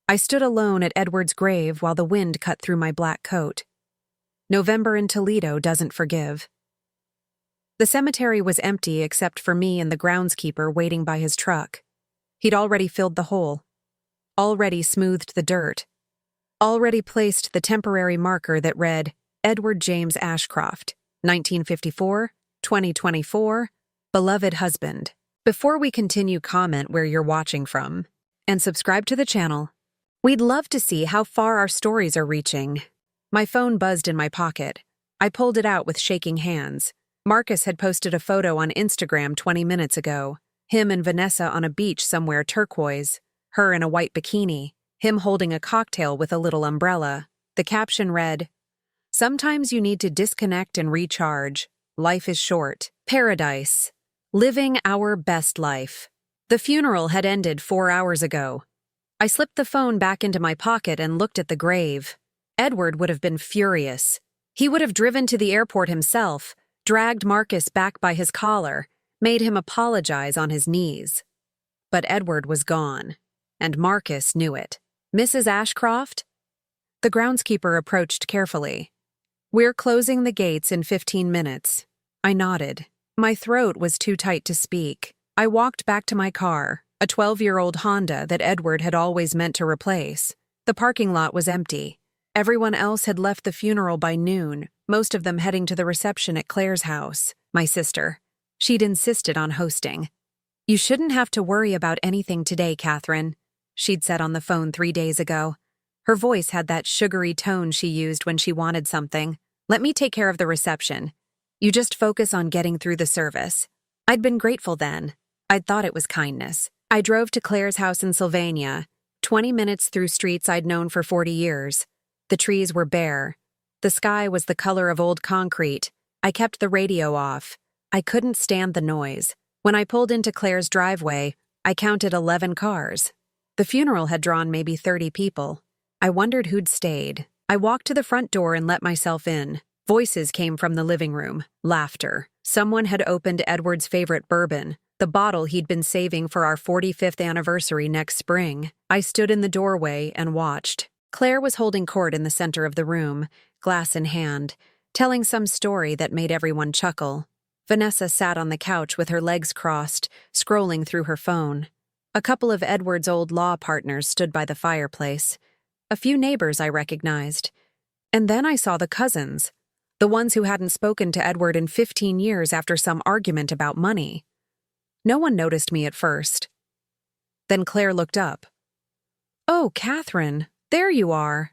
I stood alone at Edward's grave while the wind cut through my black coat. November in Toledo doesn't forgive. The cemetery was empty except for me and the groundskeeper waiting by his truck. He'd already filled the hole, already smoothed the dirt, already placed the temporary marker that read, Edward James Ashcroft, 1954, 2024, beloved husband. Before we continue, comment where you're watching from, and subscribe to the channel. We'd love to see how far our stories are reaching. My phone buzzed in my pocket. I pulled it out with shaking hands. Marcus had posted a photo on Instagram 20 minutes ago. Him and Vanessa on a beach somewhere turquoise. Her in a white bikini. Him holding a cocktail with a little umbrella. The caption read, "Sometimes you need to disconnect and recharge. Life is short. Paradise. Living our best life." The funeral had ended 4 hours ago. I slipped the phone back into my pocket and looked at the grave. Edward would have been furious. He would have driven to the airport himself, dragged Marcus back by his collar, made him apologize on his knees. But Edward was gone, and Marcus knew it. "Mrs. Ashcroft?" The groundskeeper approached carefully. "We're closing the gates in 15 minutes. I nodded. My throat was too tight to speak. I walked back to my car, a 12-year-old Honda that Edward had always meant to replace. The parking lot was empty. Everyone else had left the funeral by noon, most of them heading to the reception at Claire's house, my sister. She'd insisted on hosting. "You shouldn't have to worry about anything today, Katherine," she'd said on the phone 3 days ago. Her voice had that sugary tone she used when she wanted something. "Let me take care of the reception. You just focus on getting through the service." I'd been grateful then. I'd thought it was kindness. I drove to Claire's house in Sylvania, 20 minutes through streets I'd known for 40 years. The trees were bare. The sky was the color of old concrete. I kept the radio off. I couldn't stand the noise. When I pulled into Claire's driveway, I counted 11 cars. The funeral had drawn maybe 30 people. I wondered who'd stayed. I walked to the front door and let myself in. Voices came from the living room. Laughter. Someone had opened Edward's favorite bourbon, the bottle he'd been saving for our 45th anniversary next spring. I stood in the doorway and watched. Claire was holding court in the center of the room, glass in hand, telling some story that made everyone chuckle. Vanessa sat on the couch with her legs crossed, scrolling through her phone. A couple of Edward's old law partners stood by the fireplace. A few neighbors I recognized. And then I saw the cousins, the ones who hadn't spoken to Edward in 15 years after some argument about money. No one noticed me at first. Then Claire looked up. "Oh, Katherine, there you are."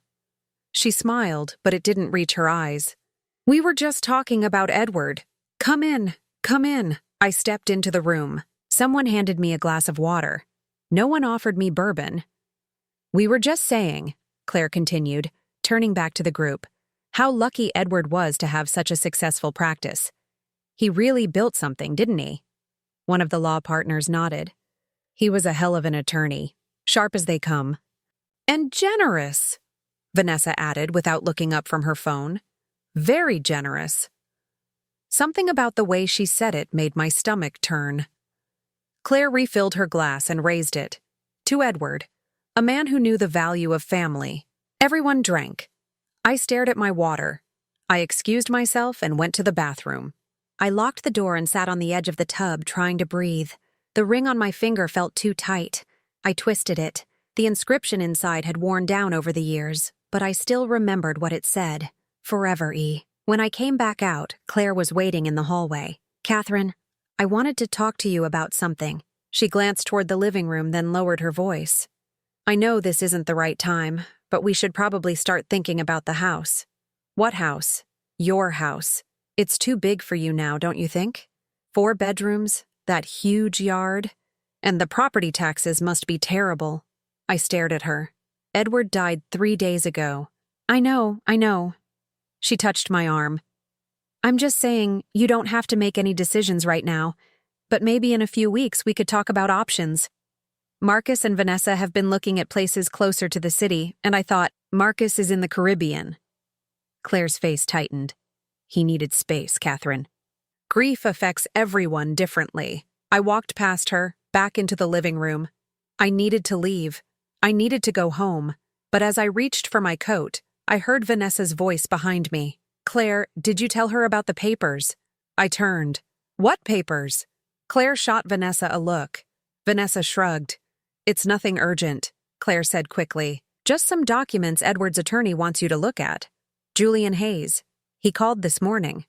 She smiled, but it didn't reach her eyes. "We were just talking about Edward. Come in, come in." I stepped into the room. Someone handed me a glass of water. No one offered me bourbon. "We were just saying," Claire continued, turning back to the group, "how lucky Edward was to have such a successful practice. He really built something, didn't he?" One of the law partners nodded. "He was a hell of an attorney, sharp as they come." "And generous," Vanessa added without looking up from her phone. "Very generous." Something about the way she said it made my stomach turn. Claire refilled her glass and raised it. To Edward, a man who knew the value of family. Everyone drank. I stared at my water. I excused myself and went to the bathroom. I locked the door and sat on the edge of the tub, trying to breathe. The ring on my finger felt too tight. I twisted it. The inscription inside had worn down over the years, but I still remembered what it said. "Forever, E." When I came back out, Claire was waiting in the hallway. "Katherine, I wanted to talk to you about something." She glanced toward the living room, then lowered her voice. "I know this isn't the right time, but we should probably start thinking about the house." "What house?" "Your house. It's too big for you now, don't you think? 4 bedrooms, that huge yard, and the property taxes must be terrible." I stared at her. "Edward died 3 days ago." I know. She touched my arm. "I'm just saying, you don't have to make any decisions right now, but maybe in a few weeks we could talk about options." Marcus and Vanessa have been looking at places closer to the city, and I thought, Marcus is in the Caribbean. Claire's face tightened. "He needed space, Katherine." Grief affects everyone differently. I walked past her, back into the living room. I needed to leave. I needed to go home, but as I reached for my coat, I heard Vanessa's voice behind me. Claire, did you tell her about the papers? I turned. What papers? Claire shot Vanessa a look. Vanessa shrugged. It's nothing urgent, Claire said quickly. Just some documents Edward's attorney wants you to look at. Julian Hayes. He called this morning.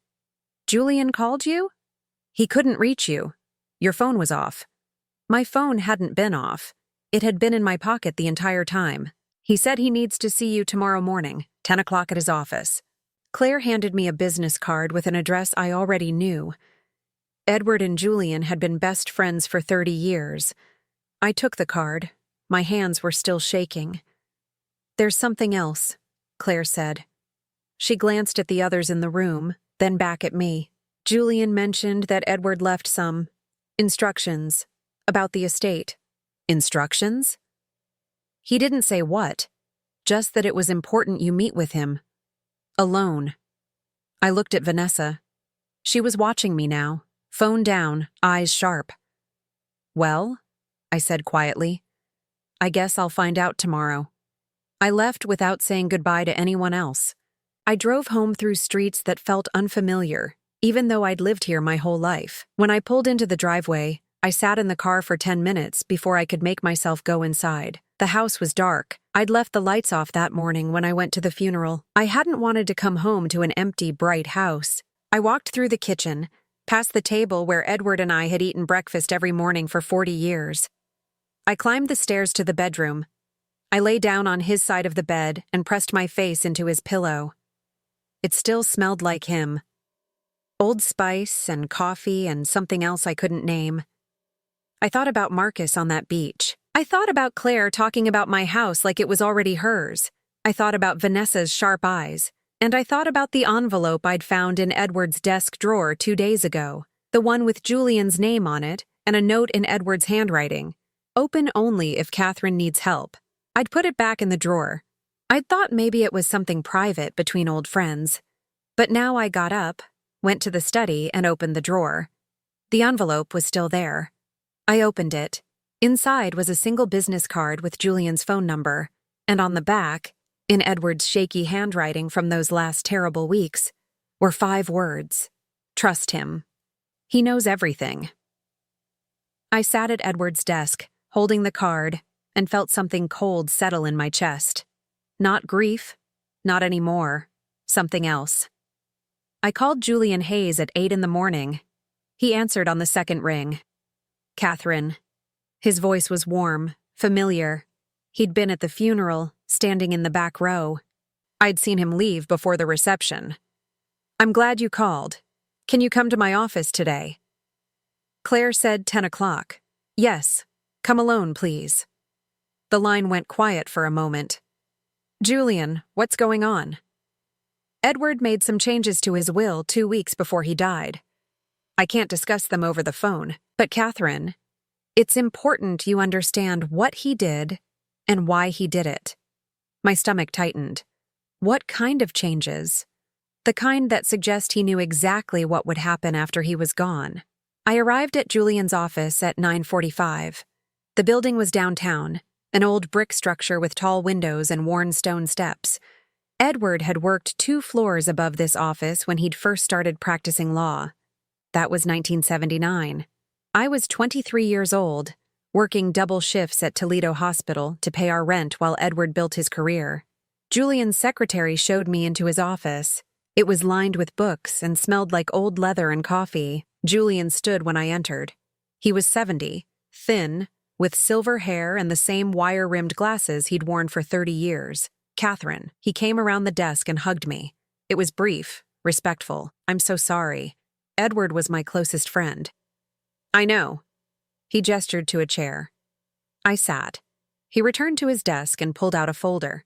Julian called you? He couldn't reach you. Your phone was off. My phone hadn't been off. It had been in my pocket the entire time. He said he needs to see you tomorrow morning, 10 o'clock at his office. Claire handed me a business card with an address I already knew. Edward and Julian had been best friends for 30 years. I took the card. My hands were still shaking. There's something else, Claire said. She glanced at the others in the room, then back at me. Julian mentioned that Edward left some instructions about the estate. Instructions? He didn't say what, just that it was important you meet with him. Alone. I looked at Vanessa. She was watching me now, phone down, eyes sharp. Well, I said quietly, I guess I'll find out tomorrow. I left without saying goodbye to anyone else. I drove home through streets that felt unfamiliar, even though I'd lived here my whole life. When I pulled into the driveway, I sat in the car for 10 minutes before I could make myself go inside. The house was dark. I'd left the lights off that morning when I went to the funeral. I hadn't wanted to come home to an empty, bright house. I walked through the kitchen, past the table where Edward and I had eaten breakfast every morning for 40 years. I climbed the stairs to the bedroom. I lay down on his side of the bed and pressed my face into his pillow. It still smelled like him. Old Spice and coffee and something else I couldn't name. I thought about Marcus on that beach. I thought about Claire talking about my house like it was already hers. I thought about Vanessa's sharp eyes. And I thought about the envelope I'd found in Edward's desk drawer 2 days ago. The one with Julian's name on it and a note in Edward's handwriting. Open only if Katherine needs help. I'd put it back in the drawer. I'd thought maybe it was something private between old friends. But now I got up, went to the study, and opened the drawer. The envelope was still there. I opened it. Inside was a single business card with Julian's phone number, and on the back, in Edward's shaky handwriting from those last terrible weeks, were 5 words. Trust him. He knows everything. I sat at Edward's desk, holding the card, and felt something cold settle in my chest. Not grief, not anymore, something else. I called Julian Hayes at 8 in the morning. He answered on the second ring. Katherine. His voice was warm, familiar. He'd been at the funeral, standing in the back row. I'd seen him leave before the reception. I'm glad you called. Can you come to my office today? Claire said 10 o'clock. Yes. Come alone, please. The line went quiet for a moment. Julian, what's going on? Edward made some changes to his will 2 weeks before he died. I can't discuss them over the phone, but Katherine, it's important you understand what he did and why he did it. My stomach tightened. What kind of changes? The kind that suggest he knew exactly what would happen after he was gone. I arrived at Julian's office at 9:45. The building was downtown, an old brick structure with tall windows and worn stone steps. Edward had worked 2 floors above this office when he'd first started practicing law. That was 1979. I was 23 years old, working double shifts at Toledo Hospital to pay our rent while Edward built his career. Julian's secretary showed me into his office. It was lined with books and smelled like old leather and coffee. Julian stood when I entered. He was 70, thin, with silver hair and the same wire-rimmed glasses he'd worn for 30 years. Katherine. He came around the desk and hugged me. It was brief, respectful. I'm so sorry. Edward was my closest friend. I know. He gestured to a chair. I sat. He returned to his desk and pulled out a folder.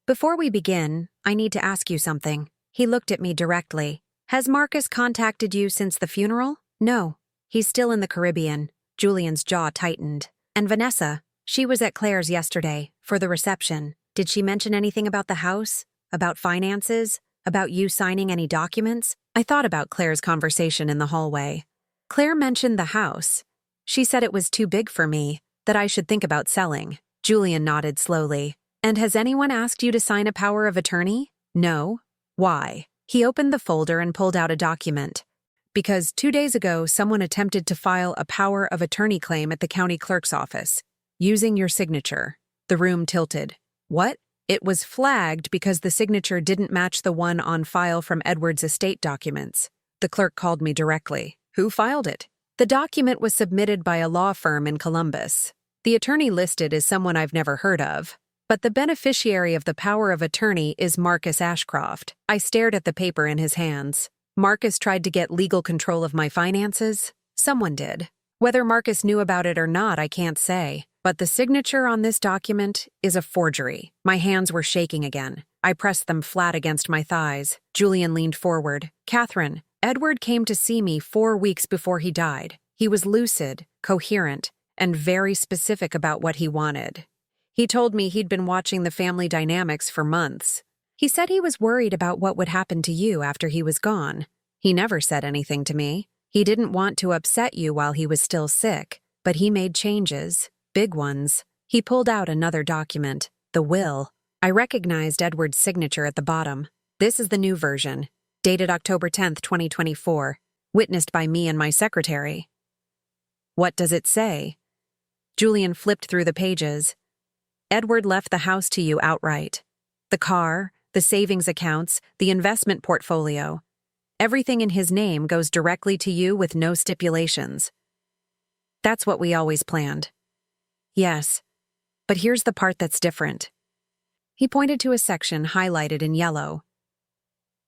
Before we begin, I need to ask you something. He looked at me directly. Has Marcus contacted you since the funeral? No. He's still in the Caribbean. Julian's jaw tightened. And Vanessa, she was at Claire's yesterday, for the reception. Did she mention anything about the house? About finances? About you signing any documents? I thought about Claire's conversation in the hallway. Claire mentioned the house. She said it was too big for me, that I should think about selling. Julian nodded slowly. And has anyone asked you to sign a power of attorney? No. Why? He opened the folder and pulled out a document. Because 2 days ago, someone attempted to file a power of attorney claim at the county clerk's office, using your signature. The room tilted. What? It was flagged because the signature didn't match the one on file from Edward's estate documents. The clerk called me directly. Who filed it? The document was submitted by a law firm in Columbus. The attorney listed is someone I've never heard of. But the beneficiary of the power of attorney is Marcus Ashcroft. I stared at the paper in his hands. Marcus tried to get legal control of my finances? Someone did. Whether Marcus knew about it or not, I can't say. But the signature on this document is a forgery. My hands were shaking again. I pressed them flat against my thighs. Julian leaned forward. Katherine, Edward came to see me 4 weeks before he died. He was lucid, coherent, and very specific about what he wanted. He told me he'd been watching the family dynamics for months. He said he was worried about what would happen to you after he was gone. He never said anything to me. He didn't want to upset you while he was still sick, but he made changes, big ones. He pulled out another document, the will. I recognized Edward's signature at the bottom. This is the new version, dated October 10th, 2024, witnessed by me and my secretary. What does it say? Julian flipped through the pages. Edward left the house to you outright. The car, the savings accounts, the investment portfolio. Everything in his name goes directly to you with no stipulations. That's what we always planned. Yes, but here's the part that's different. He pointed to a section highlighted in yellow.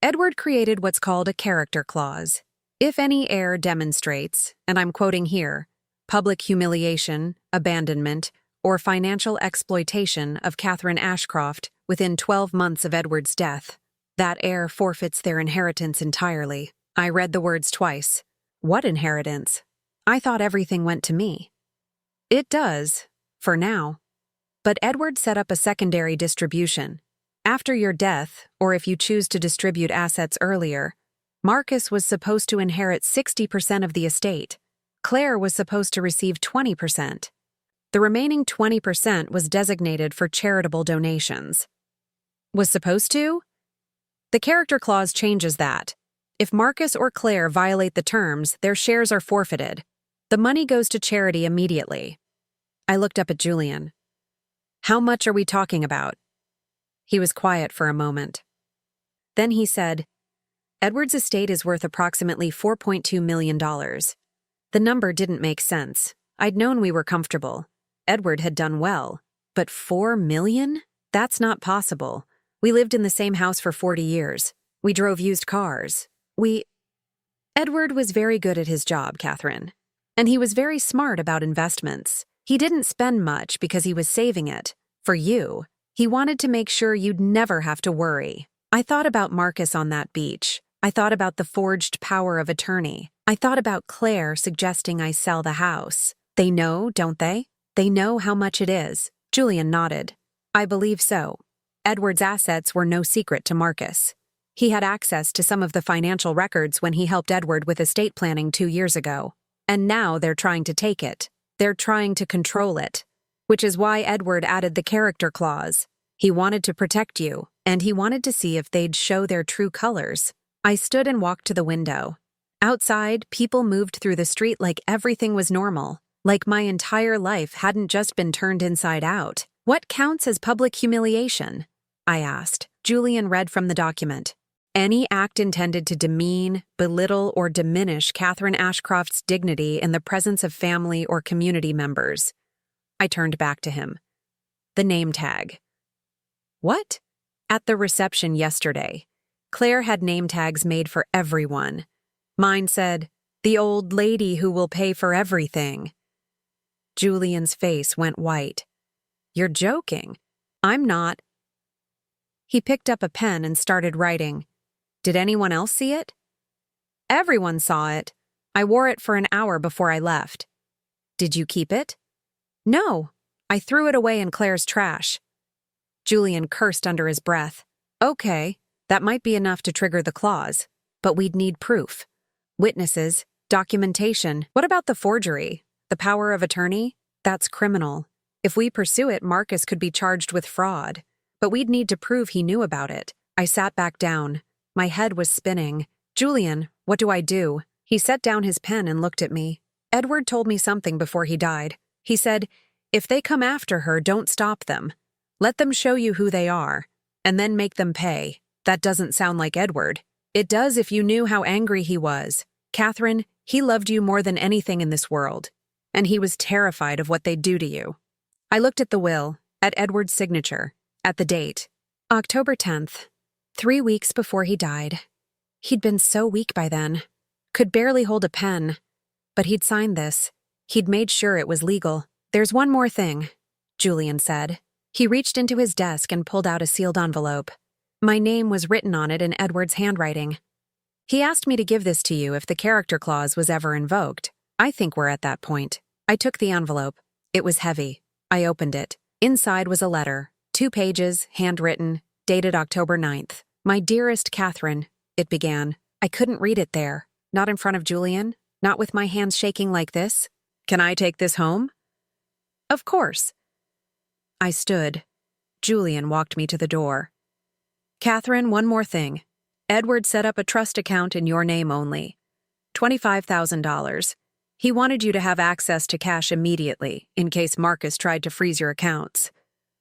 Edward created what's called a character clause. If any heir demonstrates, and I'm quoting here, public humiliation, abandonment, or financial exploitation of Katherine Ashcroft within 12 months of Edward's death, that heir forfeits their inheritance entirely. I read the words twice. What inheritance? I thought everything went to me. It does, for now. But Edward set up a secondary distribution. After your death, or if you choose to distribute assets earlier, Marcus was supposed to inherit 60% of the estate. Claire was supposed to receive 20%. The remaining 20% was designated for charitable donations. Was supposed to? The character clause changes that. If Marcus or Claire violate the terms, their shares are forfeited. The money goes to charity immediately. I looked up at Julian. How much are we talking about? He was quiet for a moment. Then he said, Edward's estate is worth approximately $4.2 million. The number didn't make sense. I'd known we were comfortable. Edward had done well. But $4 million? That's not possible. We lived in the same house for 40 years. We drove used cars. Edward was very good at his job, Katherine. And he was very smart about investments. He didn't spend much because he was saving it. For you. He wanted to make sure you'd never have to worry. I thought about Marcus on that beach. I thought about the forged power of attorney. I thought about Claire suggesting I sell the house. They know, don't they? They know how much it is. Julian nodded. I believe so. Edward's assets were no secret to Marcus. He had access to some of the financial records when he helped Edward with estate planning 2 years ago. And now they're trying to take it. They're trying to control it. Which is why Edward added the character clause. He wanted to protect you, and he wanted to see if they'd show their true colors. I stood and walked to the window. Outside, people moved through the street like everything was normal, like my entire life hadn't just been turned inside out. What counts as public humiliation? I asked. Julian read from the document. Any act intended to demean, belittle, or diminish Katherine Ashcroft's dignity in the presence of family or community members. I turned back to him. The name tag. What? At the reception yesterday, Claire had name tags made for everyone. Mine said, "The old lady who will pay for everything." Julian's face went white. You're joking. I'm not. He picked up a pen and started writing. Did anyone else see it? Everyone saw it. I wore it for an hour before I left. Did you keep it? No. I threw it away in Claire's trash. Julian cursed under his breath. Okay, that might be enough to trigger the clause, but we'd need proof. Witnesses, documentation. What about the forgery? The power of attorney? That's criminal. If we pursue it, Marcus could be charged with fraud. But we'd need to prove he knew about it. I sat back down. My head was spinning. Julian, what do I do? He set down his pen and looked at me. Edward told me something before he died. He said, if they come after her, don't stop them. Let them show you who they are, and then make them pay. That doesn't sound like Edward. It does if you knew how angry he was. Katherine, he loved you more than anything in this world, and he was terrified of what they'd do to you. I looked at the will, at Edward's signature, at the date. October 10th, 3 weeks before he died. He'd been so weak by then. Could barely hold a pen. But he'd signed this. He'd made sure it was legal. There's one more thing, Julian said. He reached into his desk and pulled out a sealed envelope. My name was written on it in Edward's handwriting. He asked me to give this to you if the character clause was ever invoked. I think we're at that point. I took the envelope. It was heavy. I opened it. Inside was a letter, 2 pages, handwritten, dated October 9th. My dearest Katherine, it began. I couldn't read it there. Not in front of Julian. Not with my hands shaking like this. Can I take this home? Of course. I stood. Julian walked me to the door. Katherine, one more thing. Edward set up a trust account in your name only. $25,000. He wanted you to have access to cash immediately, in case Marcus tried to freeze your accounts.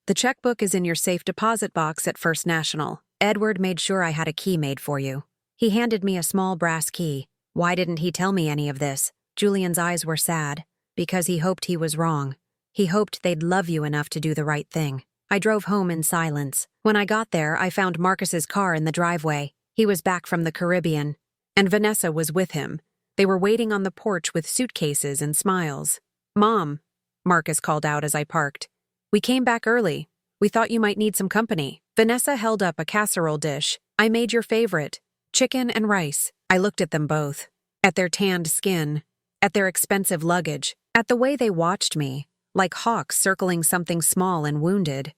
The checkbook is in your safe deposit box at First National. Edward made sure I had a key made for you. He handed me a small brass key. Why didn't he tell me any of this? Julian's eyes were sad. Because he hoped he was wrong. He hoped they'd love you enough to do the right thing. I drove home in silence. When I got there, I found Marcus's car in the driveway. He was back from the Caribbean. And Vanessa was with him. They were waiting on the porch with suitcases and smiles. Mom, Marcus called out as I parked. We came back early. We thought you might need some company. Vanessa held up a casserole dish. I made your favorite. Chicken and rice. I looked at them both. At their tanned skin. At their expensive luggage. At the way they watched me. Like hawks circling something small and wounded.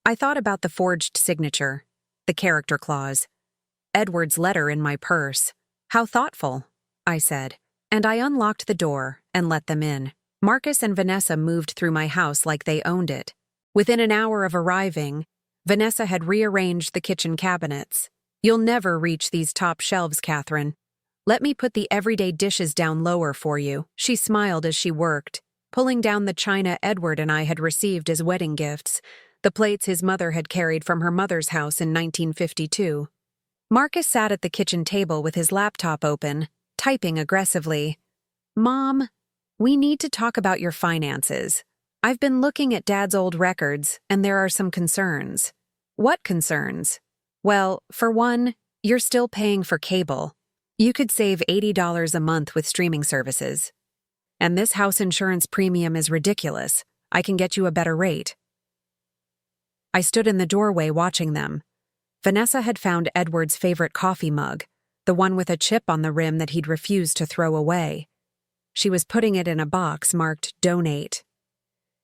I thought about the forged signature. The character clause. Edward's letter in my purse. How thoughtful, I said. And I unlocked the door and let them in. Marcus and Vanessa moved through my house like they owned it. Within an hour of arriving, Vanessa had rearranged the kitchen cabinets. You'll never reach these top shelves, Katherine. Let me put the everyday dishes down lower for you. She smiled as she worked, pulling down the china Edward and I had received as wedding gifts, the plates his mother had carried from her mother's house in 1952. Marcus sat at the kitchen table with his laptop open, typing aggressively. Mom, we need to talk about your finances. I've been looking at Dad's old records, and there are some concerns. What concerns? Well, for one, you're still paying for cable. You could save $80 a month with streaming services. And this house insurance premium is ridiculous. I can get you a better rate. I stood in the doorway watching them. Vanessa had found Edward's favorite coffee mug, the one with a chip on the rim that he'd refused to throw away. She was putting it in a box marked Donate.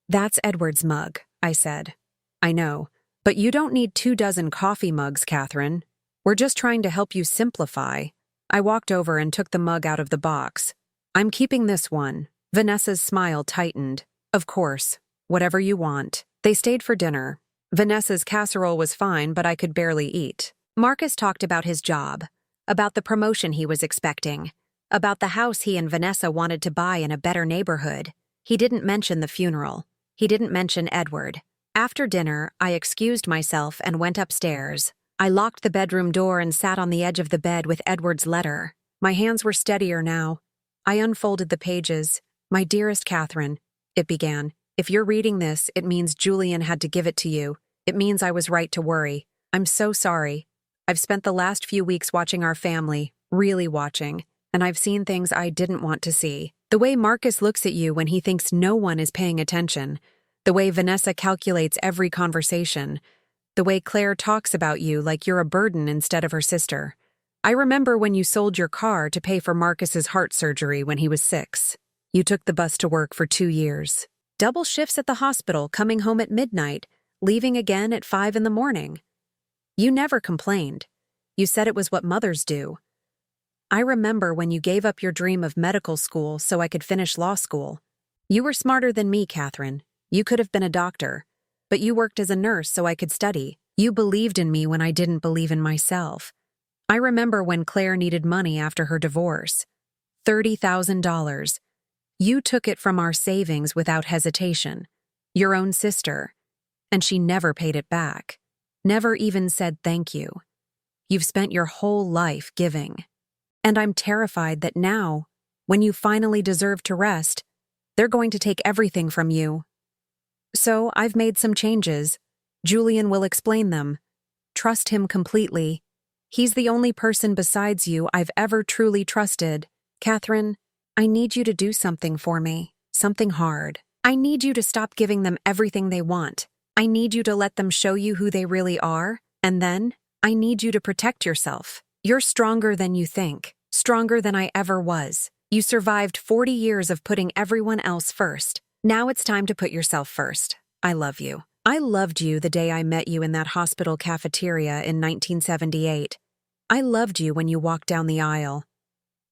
That's Edward's mug, I said. I know, but you don't need 24 coffee mugs, Katherine. We're just trying to help you simplify. I walked over and took the mug out of the box. I'm keeping this one. Vanessa's smile tightened. Of course, whatever you want. They stayed for dinner. Vanessa's casserole was fine, but I could barely eat. Marcus talked about his job, about the promotion he was expecting, about the house he and Vanessa wanted to buy in a better neighborhood. He didn't mention the funeral. He didn't mention Edward. After dinner, I excused myself and went upstairs. I locked the bedroom door and sat on the edge of the bed with Edward's letter. My hands were steadier now. I unfolded the pages. My dearest Katherine, it began. If you're reading this, it means Julian had to give it to you. It means I was right to worry. I'm so sorry. I've spent the last few weeks watching our family, really watching, and I've seen things I didn't want to see. The way Marcus looks at you when he thinks no one is paying attention. The way Vanessa calculates every conversation. The way Claire talks about you like you're a burden instead of her sister. I remember when you sold your car to pay for Marcus's heart surgery when he was 6. You took the bus to work for 2 years. Double shifts at the hospital, coming home at midnight, leaving again at 5 in the morning. You never complained. You said it was what mothers do. I remember when you gave up your dream of medical school so I could finish law school. You were smarter than me, Katherine. You could have been a doctor, but you worked as a nurse so I could study. You believed in me when I didn't believe in myself. I remember when Claire needed money after her divorce. $30,000. You took it from our savings without hesitation. Your own sister. And she never paid it back. Never even said thank you. You've spent your whole life giving. And I'm terrified that now, when you finally deserve to rest, they're going to take everything from you. So I've made some changes. Julian will explain them. Trust him completely. He's the only person besides you I've ever truly trusted. Katherine, I need you to do something for me. Something hard. I need you to stop giving them everything they want. I need you to let them show you who they really are. And then, I need you to protect yourself. You're stronger than you think. Stronger than I ever was. You survived 40 years of putting everyone else first. Now it's time to put yourself first. I love you. I loved you the day I met you in that hospital cafeteria in 1978. I loved you when you walked down the aisle.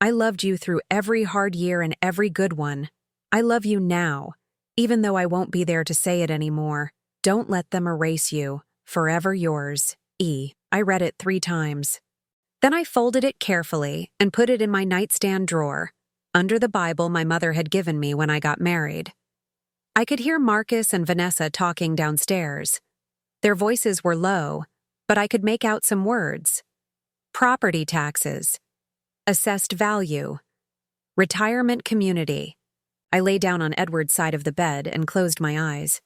I loved you through every hard year and every good one. I love you now, even though I won't be there to say it anymore. Don't let them erase you. Forever yours, E. I read it 3 times. Then I folded it carefully and put it in my nightstand drawer, under the Bible my mother had given me when I got married. I could hear Marcus and Vanessa talking downstairs. Their voices were low, but I could make out some words. Property taxes. Assessed value. Retirement community. I lay down on Edward's side of the bed and closed my eyes.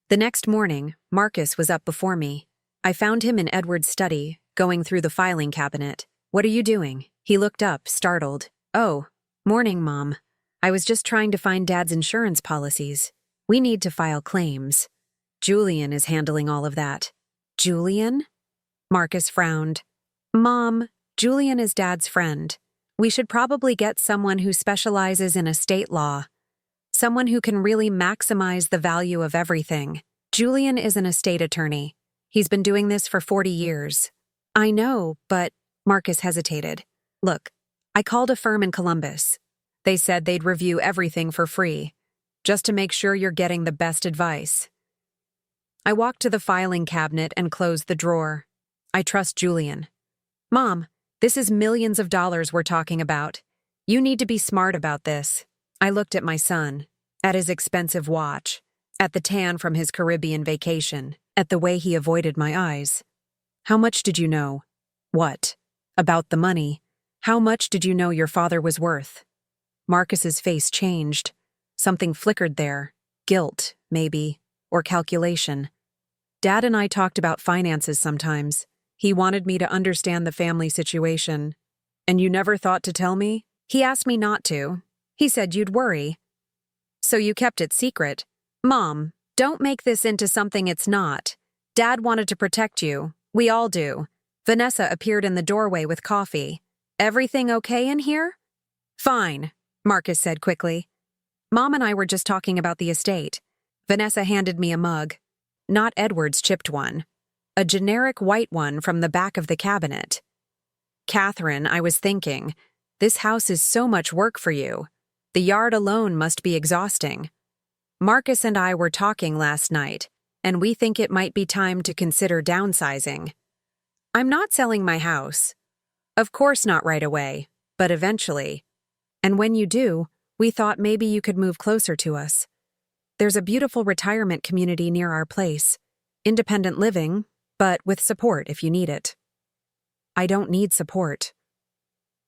The next morning, Marcus was up before me. I found him in Edward's study, going through the filing cabinet. What are you doing? He looked up, startled. Oh, morning, Mom. I was just trying to find Dad's insurance policies. We need to file claims. Julian is handling all of that. Julian? Marcus frowned. Mom, Julian is Dad's friend. We should probably get someone who specializes in estate law. Someone who can really maximize the value of everything. Julian is an estate attorney. He's been doing this for 40 years. I know, but Marcus hesitated. Look, I called a firm in Columbus. They said they'd review everything for free, just to make sure you're getting the best advice. I walked to the filing cabinet and closed the drawer. I trust Julian. Mom, this is millions of dollars we're talking about. You need to be smart about this. I looked at my son, at his expensive watch, at the tan from his Caribbean vacation, at the way he avoided my eyes. How much did you know? What? About the money. How much did you know your father was worth? Marcus's face changed. Something flickered there. Guilt, maybe, or calculation. Dad and I talked about finances sometimes. He wanted me to understand the family situation. And you never thought to tell me? He asked me not to. He said you'd worry. So you kept it secret. Mom, don't make this into something it's not. Dad wanted to protect you. We all do. Vanessa appeared in the doorway with coffee. Everything okay in here? Fine, Marcus said quickly. Mom and I were just talking about the estate. Vanessa handed me a mug. Not Edward's chipped one. A generic white one from the back of the cabinet. Katherine, I was thinking, this house is so much work for you. The yard alone must be exhausting. Marcus and I were talking last night, and we think it might be time to consider downsizing. I'm not selling my house. Of course not right away, but eventually. And when you do, we thought maybe you could move closer to us. There's a beautiful retirement community near our place. Independent living, but with support if you need it. I don't need support.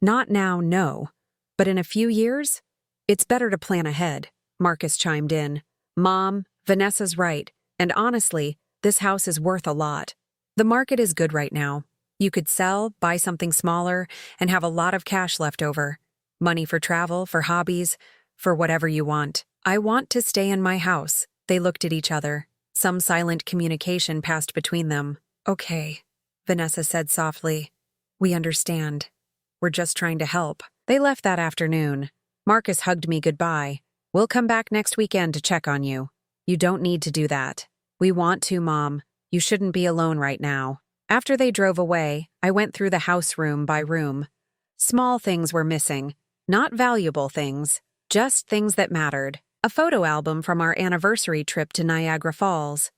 Not now, no. But in a few years, it's better to plan ahead, Marcus chimed in. Mom, Vanessa's right, and honestly, this house is worth a lot. The market is good right now. You could sell, buy something smaller, and have a lot of cash left over. Money for travel, for hobbies, for whatever you want. I want to stay in my house. They looked at each other. Some silent communication passed between them. Okay, Vanessa said softly. We understand. We're just trying to help. They left that afternoon. Marcus hugged me goodbye. We'll come back next weekend to check on you. You don't need to do that. We want to, Mom. You shouldn't be alone right now. After they drove away, I went through the house room by room. Small things were missing. Not valuable things, just things that mattered. A photo album from our anniversary trip to Niagara Falls.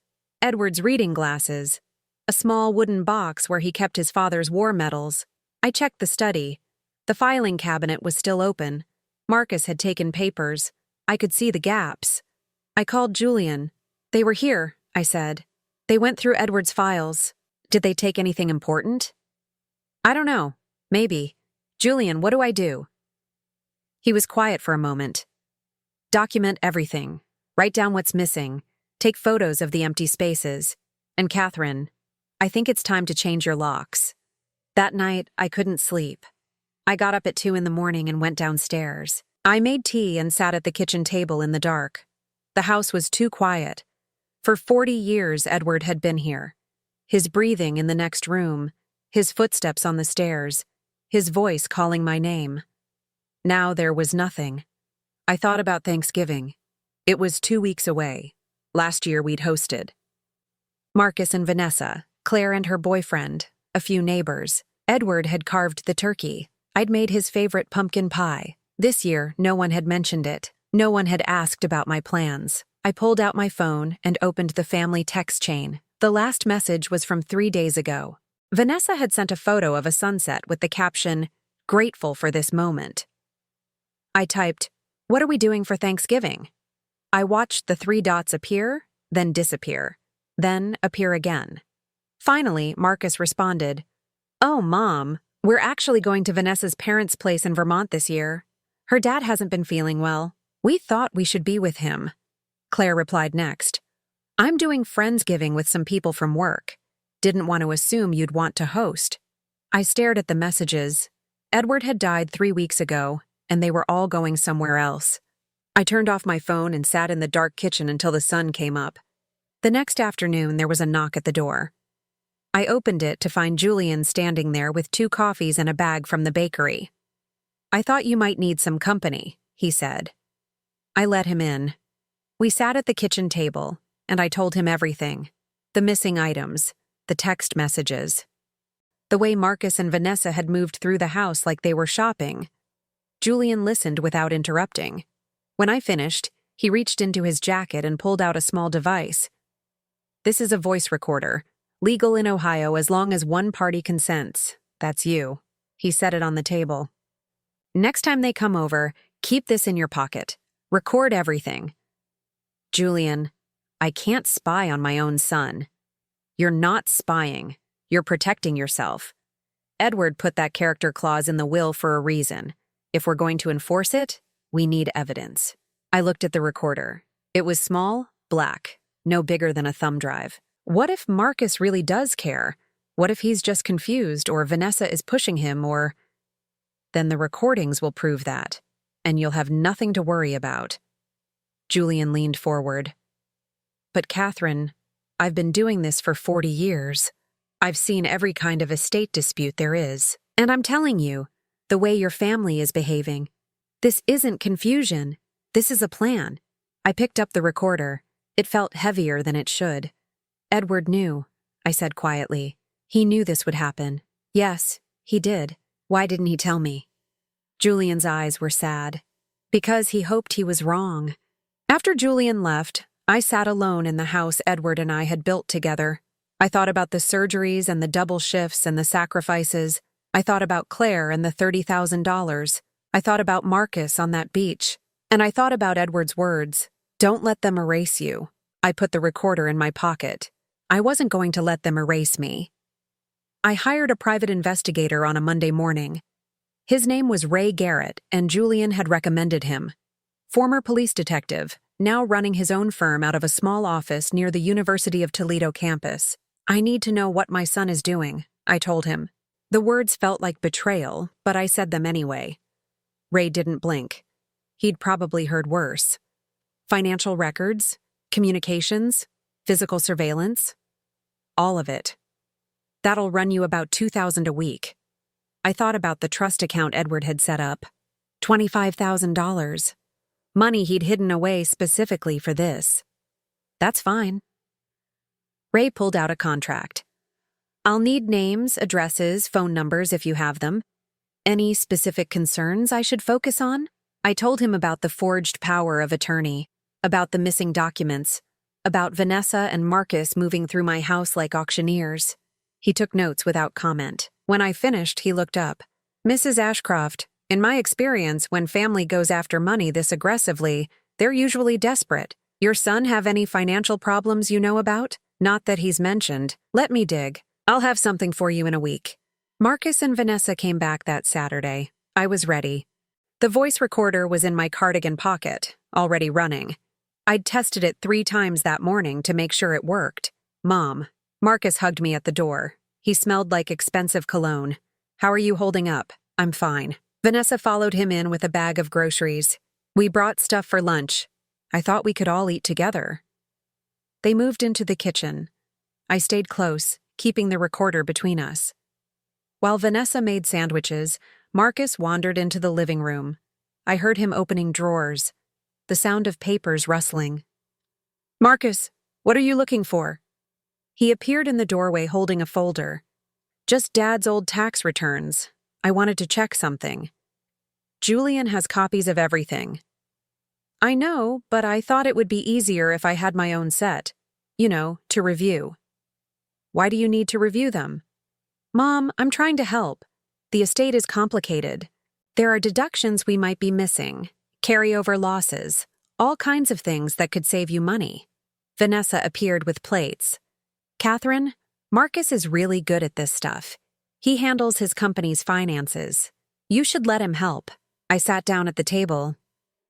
Edward's reading glasses. A small wooden box where he kept his father's war medals. I checked the study. The filing cabinet was still open. Marcus had taken papers. I could see the gaps. I called Julian. They were here, I said. They went through Edward's files. Did they take anything important? I don't know. Maybe. Julian, what do I do? He was quiet for a moment. Document everything. Write down what's missing. Take photos of the empty spaces. And Katherine, I think it's time to change your locks. That night, I couldn't sleep. I got up at 2 in the morning and went downstairs. I made tea and sat at the kitchen table in the dark. The house was too quiet. For 40 years, Edward had been here. His breathing in the next room, his footsteps on the stairs, his voice calling my name. Now there was nothing. I thought about Thanksgiving. It was 2 weeks away. Last year we'd hosted. Marcus and Vanessa, Claire and her boyfriend, a few neighbors. Edward had carved the turkey. I'd made his favorite pumpkin pie. This year, no one had mentioned it. No one had asked about my plans. I pulled out my phone and opened the family text chain. The last message was from 3 days ago. Vanessa had sent a photo of a sunset with the caption, "Grateful for this moment." I typed, "What are we doing for Thanksgiving?" I watched the 3 dots appear, then disappear, then appear again. Finally, Marcus responded, "Oh, Mom, we're actually going to Vanessa's parents' place in Vermont this year. Her dad hasn't been feeling well. We thought we should be with him." Claire replied next, "I'm doing Friendsgiving with some people from work. Didn't want to assume you'd want to host." I stared at the messages. Edward had died 3 weeks ago, and they were all going somewhere else. I turned off my phone and sat in the dark kitchen until the sun came up. The next afternoon, there was a knock at the door. I opened it to find Julian standing there with 2 coffees and a bag from the bakery. "I thought you might need some company," he said. I let him in. We sat at the kitchen table, and I told him everything. The missing items, the text messages, the way Marcus and Vanessa had moved through the house like they were shopping. Julian listened without interrupting. When I finished, he reached into his jacket and pulled out a small device. "This is a voice recorder, legal in Ohio as long as one party consents. That's you." He set it on the table. "Next time they come over, keep this in your pocket. Record everything." "Julian, I can't spy on my own son." "You're not spying. You're protecting yourself. Edward put that character clause in the will for a reason. If we're going to enforce it, we need evidence." I looked at the recorder. It was small, black, no bigger than a thumb drive. What if Marcus really does care? What if he's just confused, or Vanessa is pushing him, or... Then the recordings will prove that, and you'll have nothing to worry about. Julian leaned forward. "But Katherine, I've been doing this for 40 years. I've seen every kind of estate dispute there is. And I'm telling you, the way your family is behaving, this isn't confusion. This is a plan." I picked up the recorder. It felt heavier than it should. "Edward knew," I said quietly. "He knew this would happen." "Yes, he did. Why didn't he tell me?" Julian's eyes were sad. "Because he hoped he was wrong." After Julian left, I sat alone in the house Edward and I had built together. I thought about the surgeries and the double shifts and the sacrifices. I thought about Claire and the $30,000. I thought about Marcus on that beach. And I thought about Edward's words, "Don't let them erase you." I put the recorder in my pocket. I wasn't going to let them erase me. I hired a private investigator on a Monday morning. His name was Ray Garrett, and Julian had recommended him. Former police detective, now running his own firm out of a small office near the University of Toledo campus. "I need to know what my son is doing," I told him. The words felt like betrayal, but I said them anyway. Ray didn't blink. He'd probably heard worse. Financial records, communications, physical surveillance. All of it. "That'll run you about $2,000 a week." I thought about the trust account Edward had set up. $25,000. Money he'd hidden away specifically for this. "That's fine." Ray pulled out a contract. "I'll need names, addresses, phone numbers if you have them. Any specific concerns I should focus on?" I told him about the forged power of attorney, about the missing documents, about Vanessa and Marcus moving through my house like auctioneers. He took notes without comment. When I finished, he looked up. Mrs. Ashcroft, in my experience, when family goes after money this aggressively, they're usually desperate. Your son have any financial problems you know about? Not that he's mentioned. Let me dig. I'll have something for you in a week. Marcus and Vanessa came back that Saturday. I was ready. The voice recorder was in my cardigan pocket, already running. I'd tested it 3 times that morning to make sure it worked. Mom. Marcus hugged me at the door. He smelled like expensive cologne. How are you holding up? I'm fine. Vanessa followed him in with a bag of groceries. We brought stuff for lunch. I thought we could all eat together. They moved into the kitchen. I stayed close, keeping the recorder between us. While Vanessa made sandwiches, Marcus wandered into the living room. I heard him opening drawers, the sound of papers rustling. Marcus, what are you looking for? He appeared in the doorway holding a folder. Just Dad's old tax returns. I wanted to check something. Julian has copies of everything. I know, but I thought it would be easier if I had my own set. To review. Why do you need to review them? Mom, I'm trying to help. The estate is complicated. There are deductions we might be missing, carryover losses, all kinds of things that could save you money. Vanessa appeared with plates. Katherine, Marcus is really good at this stuff. He handles his company's finances. You should let him help. I sat down at the table.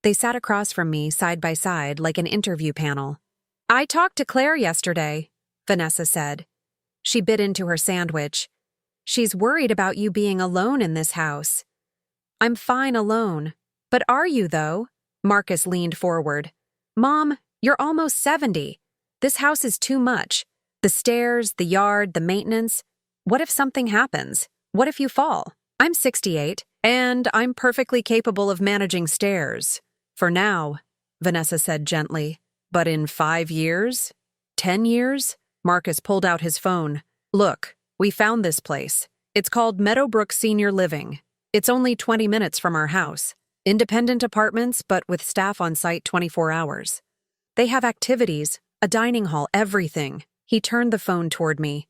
They sat across from me, side by side, like an interview panel. I talked to Claire yesterday, Vanessa said. She bit into her sandwich. She's worried about you being alone in this house. I'm fine alone. But are you, though? Marcus leaned forward. Mom, you're almost 70. This house is too much. The stairs, the yard, the maintenance. What if something happens? What if you fall? I'm 68, and I'm perfectly capable of managing stairs. For now, Vanessa said gently. But in 5 years? 10 years? Marcus pulled out his phone. Look, we found this place. It's called Meadowbrook Senior Living. It's only 20 minutes from our house. Independent apartments, but with staff on site 24 hours. They have activities, a dining hall, everything. He turned the phone toward me.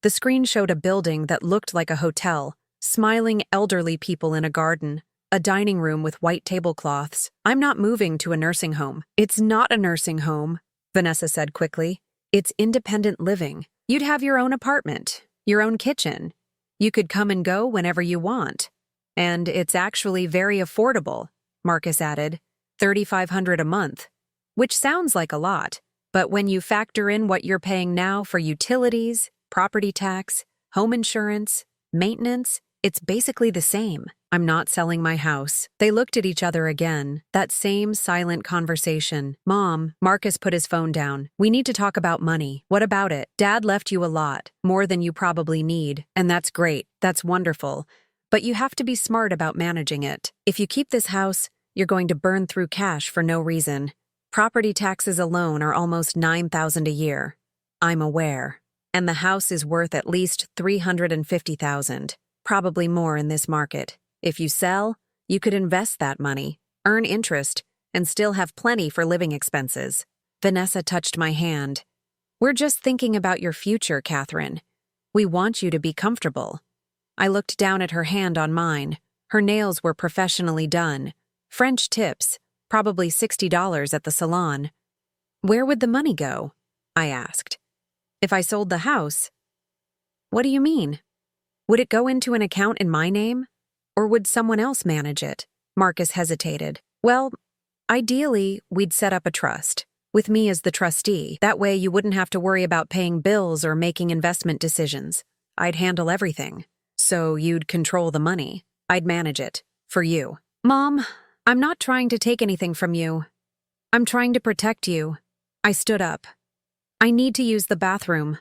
The screen showed a building that looked like a hotel, smiling elderly people in a garden, a dining room with white tablecloths. I'm not moving to a nursing home. It's not a nursing home, Vanessa said quickly. It's independent living. You'd have your own apartment, your own kitchen. You could come and go whenever you want. And it's actually very affordable, Marcus added, $3,500 a month, which sounds like a lot, but when you factor in what you're paying now for utilities, property tax, home insurance, maintenance, it's basically the same. I'm not selling my house. They looked at each other again, that same silent conversation. Mom, Marcus put his phone down. We need to talk about money. What about it? Dad left you a lot, more than you probably need, and that's great. That's wonderful. But you have to be smart about managing it. If you keep this house, you're going to burn through cash for no reason. Property taxes alone are almost $9,000 a year. I'm aware. And the house is worth at least $350,000, probably more in this market. If you sell, you could invest that money, earn interest, and still have plenty for living expenses. Vanessa touched my hand. We're just thinking about your future, Katherine. We want you to be comfortable. I looked down at her hand on mine. Her nails were professionally done. French tips, probably $60 at the salon. Where would the money go? I asked. If I sold the house? What do you mean? Would it go into an account in my name? Or would someone else manage it? Marcus hesitated. Well, ideally, we'd set up a trust, with me as the trustee. That way you wouldn't have to worry about paying bills or making investment decisions. I'd handle everything. So you'd control the money. I'd manage it. For you. Mom, I'm not trying to take anything from you. I'm trying to protect you. I stood up. I need to use the bathroom.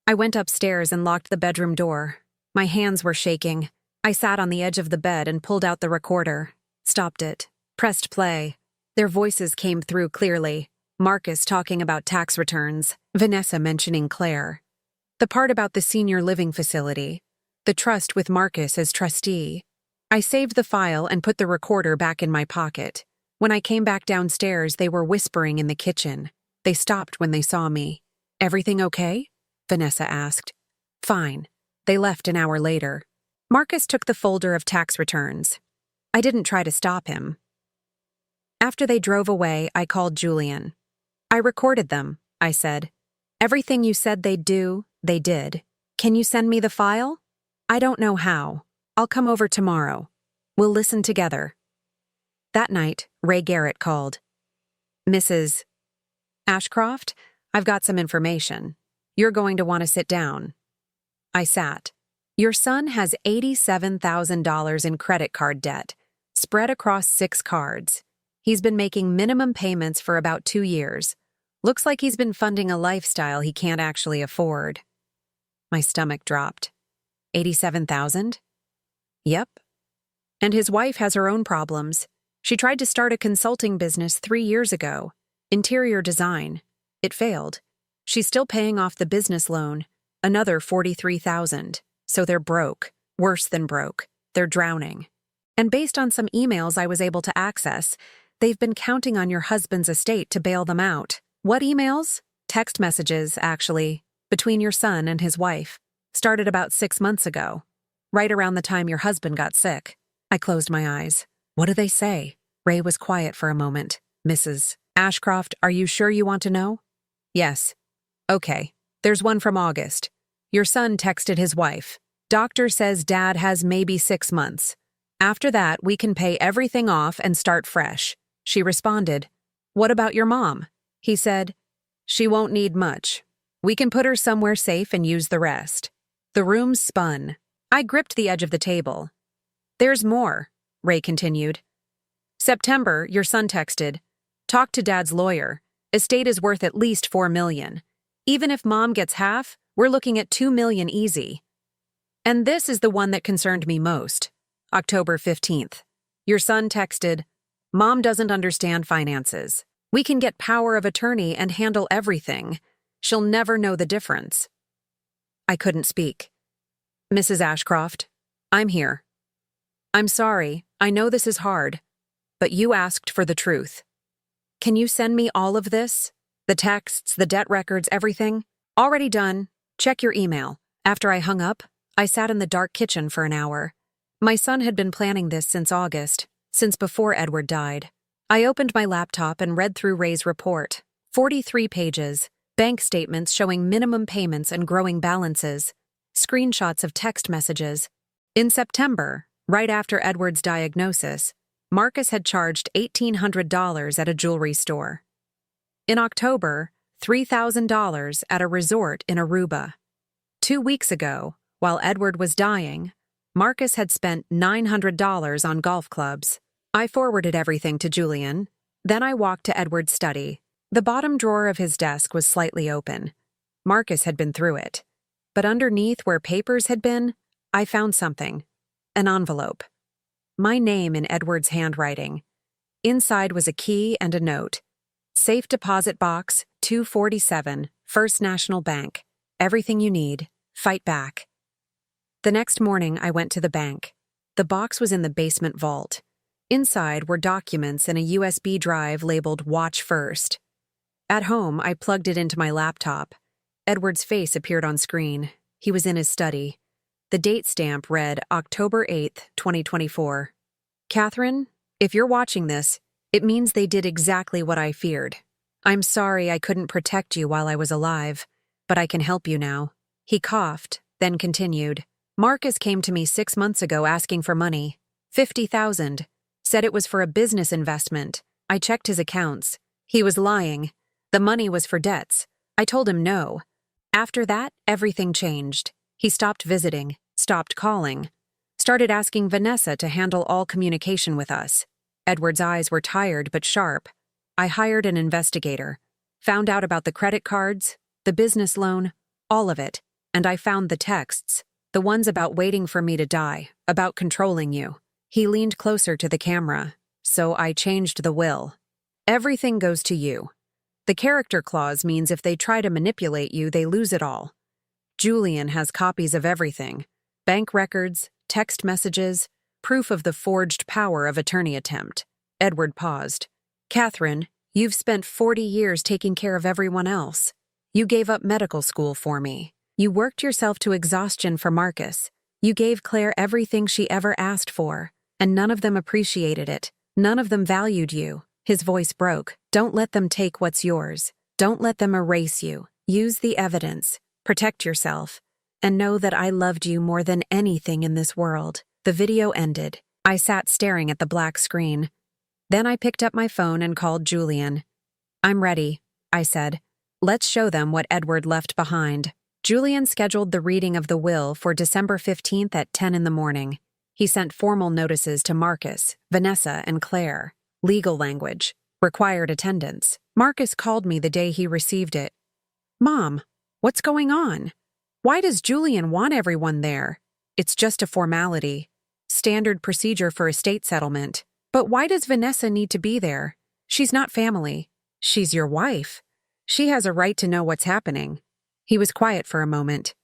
I went upstairs and locked the bedroom door. My hands were shaking. I sat on the edge of the bed and pulled out the recorder. Stopped it. Pressed play. Their voices came through clearly. Marcus talking about tax returns. Vanessa mentioning Claire. The part about the senior living facility. The trust with Marcus as trustee. I saved the file and put the recorder back in my pocket. When I came back downstairs, they were whispering in the kitchen. They stopped when they saw me. "Everything okay?" Vanessa asked. "Fine." They left an hour later. Marcus took the folder of tax returns. I didn't try to stop him. After they drove away, I called Julian. "I recorded them," I said. "Everything you said they'd do, they did. Can you send me the file?" "I don't know how. I'll come over tomorrow. We'll listen together." That night, Ray Garrett called. "Mrs. Ashcroft, I've got some information. You're going to want to sit down." I sat. "Your son has $87,000 in credit card debt, spread across 6 cards. He's been making minimum payments for about 2 years. Looks like he's been funding a lifestyle he can't actually afford." My stomach dropped. 87,000? Yep. And his wife has her own problems. She tried to start a consulting business 3 years ago, interior design. It failed. She's still paying off the business loan, another 43,000. So they're broke, worse than broke. They're drowning. And based on some emails I was able to access, they've been counting on your husband's estate to bail them out. What emails? Text messages, actually, between your son and his wife. Started about 6 months ago, right around the time your husband got sick. I closed my eyes. What do they say? Ray was quiet for a moment. "Mrs. Ashcroft, are you sure you want to know?" "Yes." "Okay. There's one from August. Your son texted his wife. Doctor says dad has maybe 6 months. After that, we can pay everything off and start fresh." She responded, "What about your mom?" He said, "She won't need much. We can put her somewhere safe and use the rest." The room spun. I gripped the edge of the table. "There's more," Ray continued. "September, your son texted, 'Talk to dad's lawyer. Estate is worth at least $4 million. Even if mom gets half, we're looking at $2 million easy.' And this is the one that concerned me most. October 15th. Your son texted, 'Mom doesn't understand finances. We can get power of attorney and handle everything. She'll never know the difference.'" I couldn't speak. "Mrs. Ashcroft, I'm here. I'm sorry, I know this is hard, but you asked for the truth. Can you send me all of this? The texts, the debt records, everything? Already done. Check your email." After I hung up, I sat in the dark kitchen for an hour. My son had been planning this since August, since before Edward died. I opened my laptop and read through Ray's report. 43 pages, bank statements showing minimum payments and growing balances, screenshots of text messages. In September, right after Edward's diagnosis, Marcus had charged $1,800 at a jewelry store. In October, $3,000 at a resort in Aruba. 2 weeks ago, while Edward was dying, Marcus had spent $900 on golf clubs. I forwarded everything to Julian. Then I walked to Edward's study. The bottom drawer of his desk was slightly open. Marcus had been through it. But underneath where papers had been, I found something. An envelope. My name in Edward's handwriting. Inside was a key and a note. "Safe deposit box, 247, First National Bank. Everything you need. Fight back." The next morning, I went to the bank. The box was in the basement vault. Inside were documents and a USB drive labeled Watch First. At home, I plugged it into my laptop. Edward's face appeared on screen. He was in his study. The date stamp read October 8th, 2024. "Katherine, if you're watching this, it means they did exactly what I feared. I'm sorry I couldn't protect you while I was alive, but I can help you now." He coughed, then continued. "Marcus came to me 6 months ago asking for money. 50,000. Said it was for a business investment. I checked his accounts. He was lying. The money was for debts. I told him no. After that, everything changed. He stopped visiting, stopped calling, started asking Vanessa to handle all communication with us. Edward's eyes were tired but sharp. I hired an investigator, found out about the credit cards, the business loan, all of it, and I found the texts, the ones about waiting for me to die, about controlling you." He leaned closer to the camera. "So I changed the will. Everything goes to you. The character clause means if they try to manipulate you, they lose it all. Julian has copies of everything. Bank records, text messages, proof of the forged power of attorney attempt. Edward paused. Katherine, you've spent 40 years taking care of everyone else. You gave up medical school for me. You worked yourself to exhaustion for Marcus. You gave Claire everything she ever asked for, and none of them appreciated it. None of them valued you. His voice broke. Don't let them take what's yours. Don't let them erase you. Use the evidence. Protect yourself. And know that I loved you more than anything in this world. The video ended. I sat staring at the black screen. Then I picked up my phone and called Julian. I'm ready, I said. Let's show them what Edward left behind. Julian scheduled the reading of the will for December 15th at 10 in the morning. He sent formal notices to Marcus, Vanessa, and Claire. Legal language. Required attendance. Marcus called me the day he received it. Mom, what's going on? Why does Julian want everyone there? It's just a formality. Standard procedure for estate settlement. But why does Vanessa need to be there? She's not family. She's your wife. She has a right to know what's happening. He was quiet for a moment.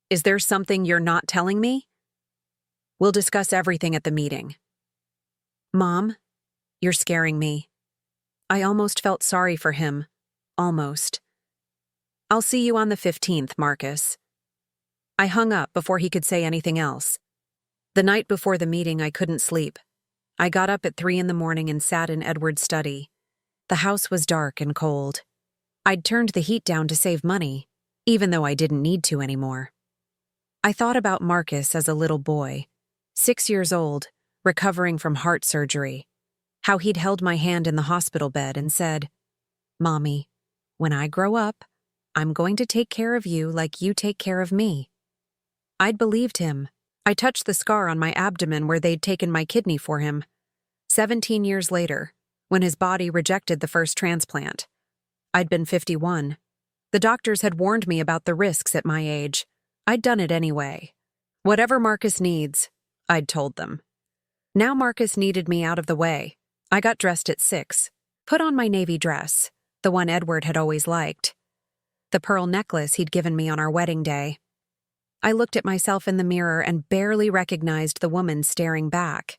Is there something you're not telling me? We'll discuss everything at the meeting. Mom, you're scaring me. I almost felt sorry for him. Almost. I'll see you on the 15th, Marcus. I hung up before he could say anything else. The night before the meeting, I couldn't sleep. I got up at 3 in the morning and sat in Edward's study. The house was dark and cold. I'd turned the heat down to save money, even though I didn't need to anymore. I thought about Marcus as a little boy, 6 years old, recovering from heart surgery, how he'd held my hand in the hospital bed and said, Mommy, when I grow up, I'm going to take care of you like you take care of me. I'd believed him. I touched the scar on my abdomen where they'd taken my kidney for him. 17 years later, when his body rejected the first transplant. I'd been 51. The doctors had warned me about the risks at my age. I'd done it anyway. Whatever Marcus needs, I'd told them. Now Marcus needed me out of the way. I got dressed at 6, put on my navy dress, the one Edward had always liked, the pearl necklace he'd given me on our wedding day. I looked at myself in the mirror and barely recognized the woman staring back.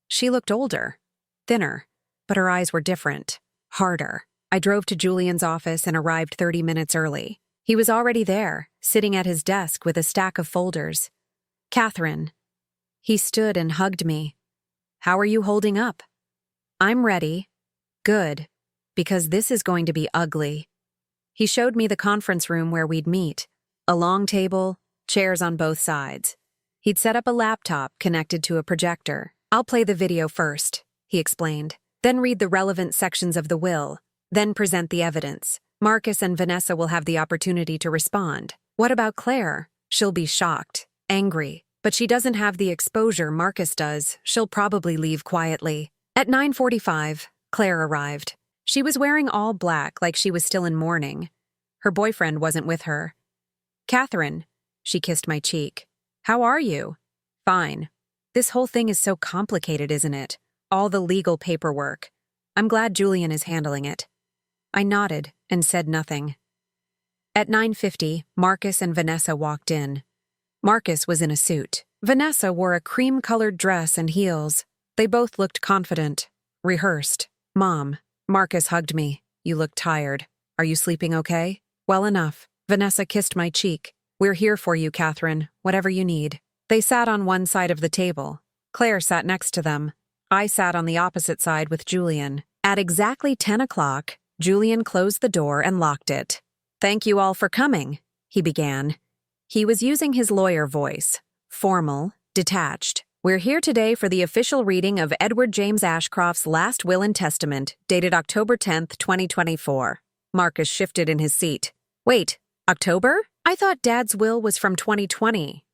She looked older, thinner, but her eyes were different, harder. I drove to Julian's office and arrived 30 minutes early. He was already there, sitting at his desk with a stack of folders. Katherine. He stood and hugged me. How are you holding up? I'm ready. Good, because this is going to be ugly. He showed me the conference room where we'd meet. A long table, chairs on both sides. He'd set up a laptop connected to a projector. I'll play the video first, he explained. Then read the relevant sections of the will. Then present the evidence. Marcus and Vanessa will have the opportunity to respond. What about Claire? She'll be shocked, angry, but she doesn't have the exposure Marcus does. She'll probably leave quietly. At 9:45, Claire arrived. She was wearing all black like she was still in mourning. Her boyfriend wasn't with her. Katherine, she kissed my cheek. How are you? Fine. This whole thing is so complicated, isn't it? All the legal paperwork. I'm glad Julian is handling it. I nodded and said nothing. At 9:50, Marcus and Vanessa walked in. Marcus was in a suit. Vanessa wore a cream-colored dress and heels. They both looked confident, rehearsed. Mom, Marcus hugged me. You look tired. Are you sleeping okay? Well enough. Vanessa kissed my cheek. We're here for you, Katherine, whatever you need. They sat on one side of the table. Claire sat next to them. I sat on the opposite side with Julian. At exactly 10 o'clock, Julian closed the door and locked it. Thank you all for coming, he began. He was using his lawyer voice, formal, detached. We're here today for the official reading of Edward James Ashcroft's last will and testament, dated October 10th, 2024. Marcus shifted in his seat. Wait, October? I thought Dad's will was from 2020.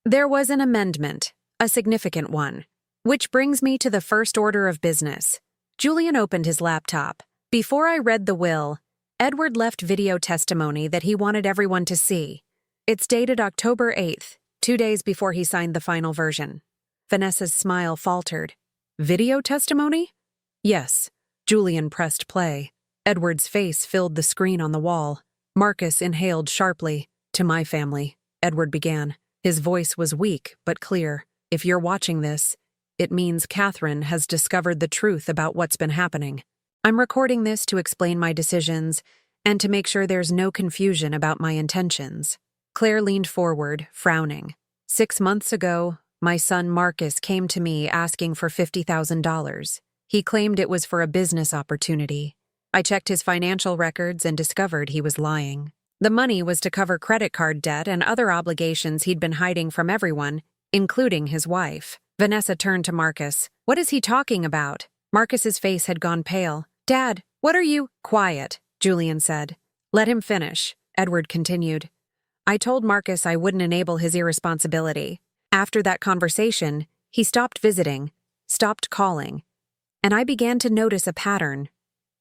There was an amendment, a significant one. Which brings me to the first order of business. Julian opened his laptop. Before I read the will, Edward left video testimony that he wanted everyone to see. It's dated October 8th, 2 days before he signed the final version. Vanessa's smile faltered. Video testimony? Yes. Julian pressed play. Edward's face filled the screen on the wall. Marcus inhaled sharply. To my family, Edward began. His voice was weak but clear. If you're watching this, It means Katherine has discovered the truth about what's been happening. I'm recording this to explain my decisions and to make sure there's no confusion about my intentions. Claire leaned forward, frowning. 6 months ago, my son Marcus came to me asking for $50,000. He claimed it was for a business opportunity. I checked his financial records and discovered he was lying. The money was to cover credit card debt and other obligations he'd been hiding from everyone, including his wife. Vanessa turned to Marcus. What is he talking about? Marcus's face had gone pale. Dad, what are you? Quiet, Julian said. Let him finish, Edward continued. I told Marcus I wouldn't enable his irresponsibility. After that conversation, he stopped visiting, stopped calling, and I began to notice a pattern.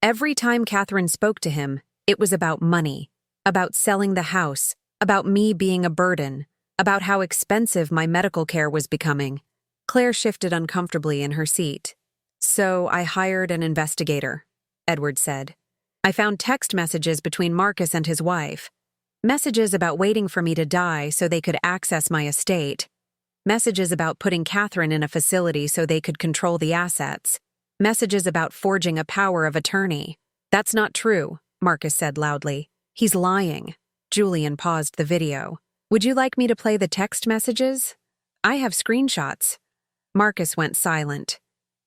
Every time Katherine spoke to him, it was about money, about selling the house, about me being a burden, about how expensive my medical care was becoming. Claire shifted uncomfortably in her seat. So I hired an investigator, Edward said. I found text messages between Marcus and his wife. Messages about waiting for me to die so they could access my estate. Messages about putting Katherine in a facility so they could control the assets. Messages about forging a power of attorney. That's not true, Marcus said loudly. He's lying. Julian paused the video. Would you like me to play the text messages? I have screenshots. Marcus went silent.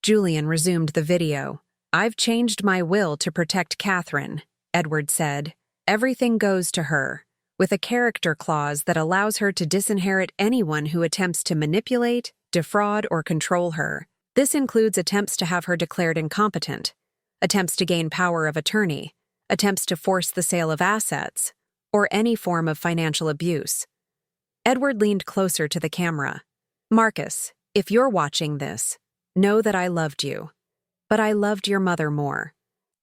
Julian resumed the video. I've changed my will to protect Katherine, Edward said. Everything goes to her, with a character clause that allows her to disinherit anyone who attempts to manipulate, defraud, or control her. This includes attempts to have her declared incompetent, attempts to gain power of attorney, attempts to force the sale of assets, or any form of financial abuse. Edward leaned closer to the camera. Marcus, if you're watching this, know that I loved you, but I loved your mother more,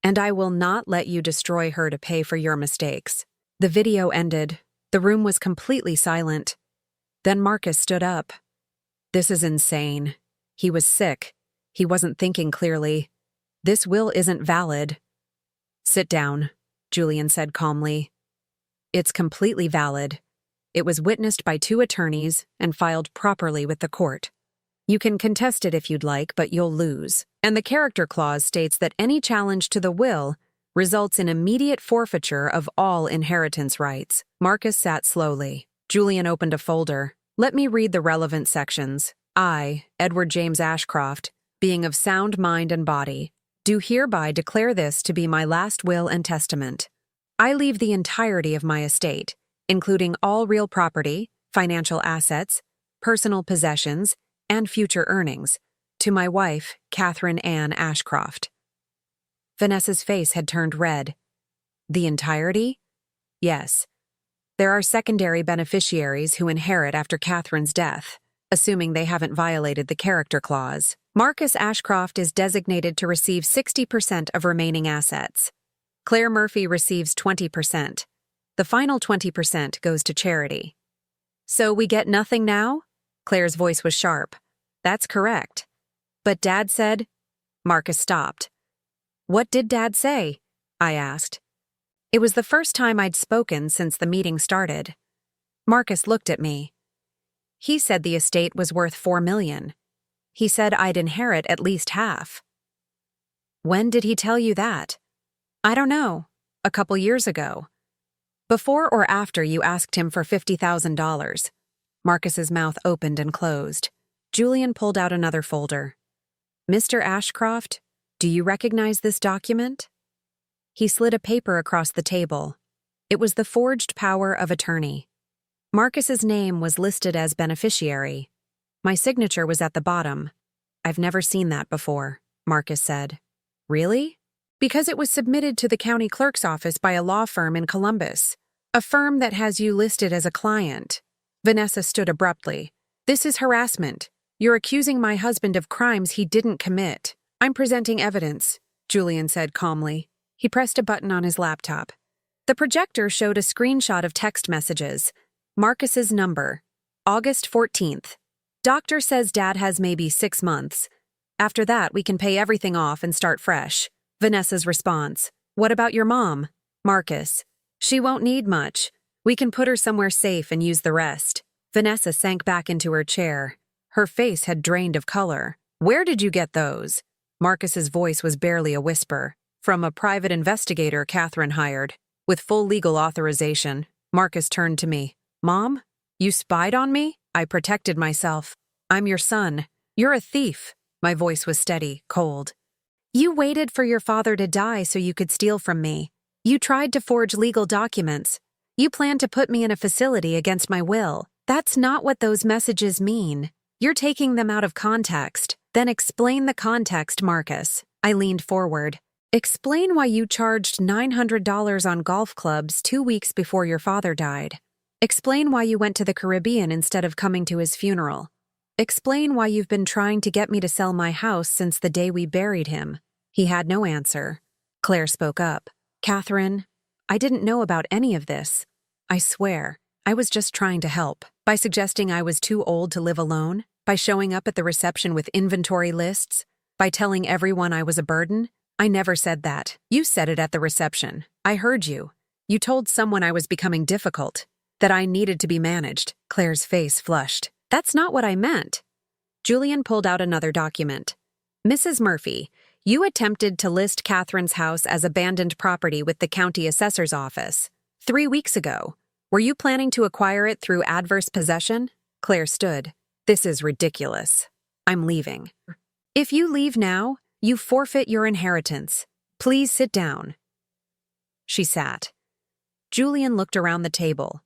and I will not let you destroy her to pay for your mistakes. The video ended. The room was completely silent. Then Marcus stood up. This is insane. He was sick. He wasn't thinking clearly. This will isn't valid. Sit down, Julian said calmly. It's completely valid. It was witnessed by 2 attorneys and filed properly with the court. You can contest it if you'd like, but you'll lose. And the character clause states that any challenge to the will results in immediate forfeiture of all inheritance rights. Marcus sat slowly. Julian opened a folder. Let me read the relevant sections. I, Edward James Ashcroft, being of sound mind and body, do hereby declare this to be my last will and testament. I leave the entirety of my estate, including all real property, financial assets, personal possessions, and future earnings, to my wife, Katherine Ann Ashcroft. Vanessa's face had turned red. The entirety? Yes. There are secondary beneficiaries who inherit after Katherine's death, assuming they haven't violated the character clause. Marcus Ashcroft is designated to receive 60% of remaining assets. Claire Murphy receives 20%. The final 20% goes to charity. So we get nothing now? Claire's voice was sharp. That's correct. But Dad said... Marcus stopped. What did Dad say? I asked. It was the first time I'd spoken since the meeting started. Marcus looked at me. He said the estate was worth $4 million. He said I'd inherit at least half. When did he tell you that? I don't know. A couple years ago. Before or after you asked him for $50,000. Marcus's mouth opened and closed. Julian pulled out another folder. Mr. Ashcroft, do you recognize this document? He slid a paper across the table. It was the forged power of attorney. Marcus's name was listed as beneficiary. My signature was at the bottom. I've never seen that before, Marcus said. Really? Because it was submitted to the county clerk's office by a law firm in Columbus, a firm that has you listed as a client. Vanessa stood abruptly. This is harassment. You're accusing my husband of crimes he didn't commit. I'm presenting evidence, Julian said calmly. He pressed a button on his laptop. The projector showed a screenshot of text messages. Marcus's number. August 14th. Doctor says Dad has maybe 6 months. After that, we can pay everything off and start fresh. Vanessa's response. What about your mom? Marcus. She won't need much. We can put her somewhere safe and use the rest. Vanessa sank back into her chair. Her face had drained of color. Where did you get those? Marcus's voice was barely a whisper. From a private investigator Katherine hired. With full legal authorization, Marcus turned to me. Mom, you spied on me? I protected myself. I'm your son. You're a thief. My voice was steady, cold. You waited for your father to die so you could steal from me. You tried to forge legal documents. You planned to put me in a facility against my will. That's not what those messages mean. You're taking them out of context. Then explain the context, Marcus. I leaned forward. Explain why you charged $900 on golf clubs 2 weeks before your father died. Explain why you went to the Caribbean instead of coming to his funeral. Explain why you've been trying to get me to sell my house since the day we buried him. He had no answer. Claire spoke up. Katherine, I didn't know about any of this. I swear, I was just trying to help. By suggesting I was too old to live alone, by showing up at the reception with inventory lists, by telling everyone I was a burden. I never said that. You said it at the reception. I heard you. You told someone I was becoming difficult, that I needed to be managed. Claire's face flushed. That's not what I meant. Julian pulled out another document. Mrs. Murphy, you attempted to list Katherine's house as abandoned property with the county assessor's office 3 weeks ago. Were you planning to acquire it through adverse possession? Claire stood. This is ridiculous. I'm leaving. If you leave now, you forfeit your inheritance. Please sit down. She sat. Julian looked around the table.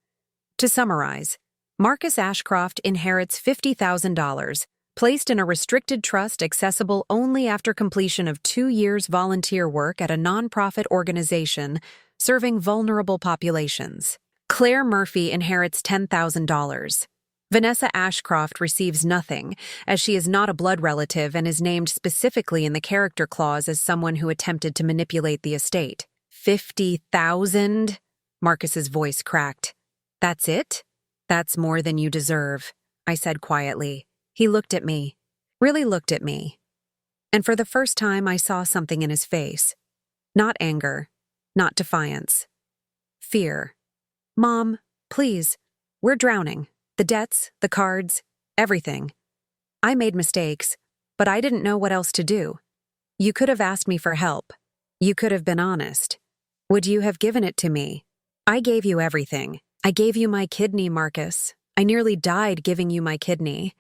To summarize, Marcus Ashcroft inherits $50,000, placed in a restricted trust accessible only after completion of 2 years volunteer work at a nonprofit organization serving vulnerable populations. Claire Murphy inherits $10,000. Vanessa Ashcroft receives nothing, as she is not a blood relative and is named specifically in the character clause as someone who attempted to manipulate the estate. 50,000? Marcus's voice cracked. That's it? That's more than you deserve, I said quietly. He looked at me, really looked at me. And for the first time I saw something in his face. Not anger, not defiance. Fear. Mom, please, we're drowning. The debts, the cards, everything. I made mistakes, but I didn't know what else to do. You could have asked me for help. You could have been honest. Would you have given it to me? I gave you everything. I gave you my kidney, Marcus. I nearly died giving you my kidney.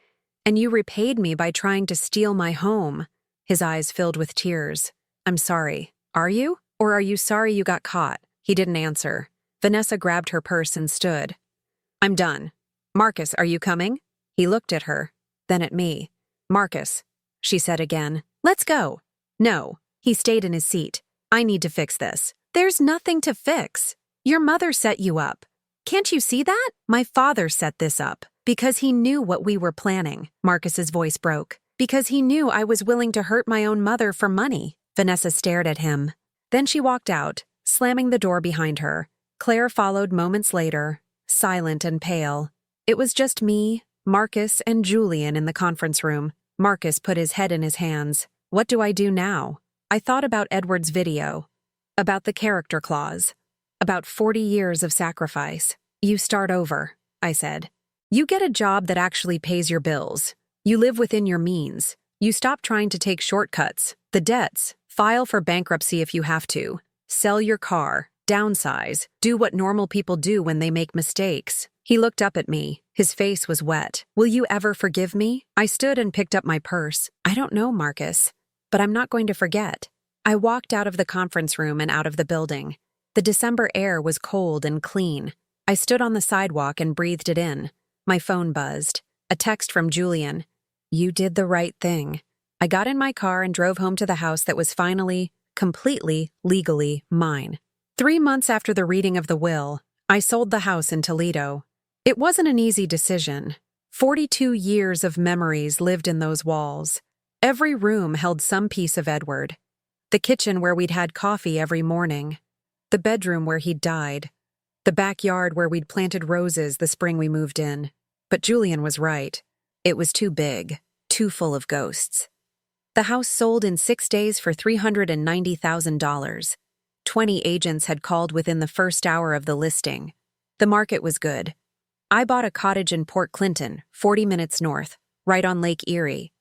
And you repaid me by trying to steal my home. His eyes filled with tears. I'm sorry. Are you? Or are you sorry you got caught? He didn't answer. Vanessa grabbed her purse and stood. I'm done. Marcus, are you coming? He looked at her, then at me. Marcus, she said again. Let's go. No. He stayed in his seat. I need to fix this. There's nothing to fix. Your mother set you up. Can't you see that? My father set this up because he knew what we were planning. Marcus's voice broke. Because he knew I was willing to hurt my own mother for money. Vanessa stared at him. Then she walked out, slamming the door behind her. Claire followed moments later, silent and pale. It was just me, Marcus, and Julian in the conference room. Marcus put his head in his hands. What do I do now? I thought about Edward's video, about the character clause, about 40 years of sacrifice. You start over, I said. You get a job that actually pays your bills. You live within your means. You stop trying to take shortcuts. The debts, file for bankruptcy if you have to. Sell your car, downsize, do what normal people do when they make mistakes. He looked up at me. His face was wet. Will you ever forgive me? I stood and picked up my purse. I don't know, Marcus, but I'm not going to forget. I walked out of the conference room and out of the building. The December air was cold and clean. I stood on the sidewalk and breathed it in. My phone buzzed. A text from Julian. You did the right thing. I got in my car and drove home to the house that was finally, completely, legally mine. 3 months after the reading of the will, I sold the house in Toledo. It wasn't an easy decision. 42 years of memories lived in those walls. Every room held some piece of Edward. The kitchen where we'd had coffee every morning. The bedroom where he'd died. The backyard where we'd planted roses the spring we moved in. But Julian was right. It was too big, too full of ghosts. The house sold in 6 days for $390,000. 20 agents had called within the first hour of the listing. The market was good. I bought a cottage in Port Clinton, 40 minutes north, right on Lake Erie.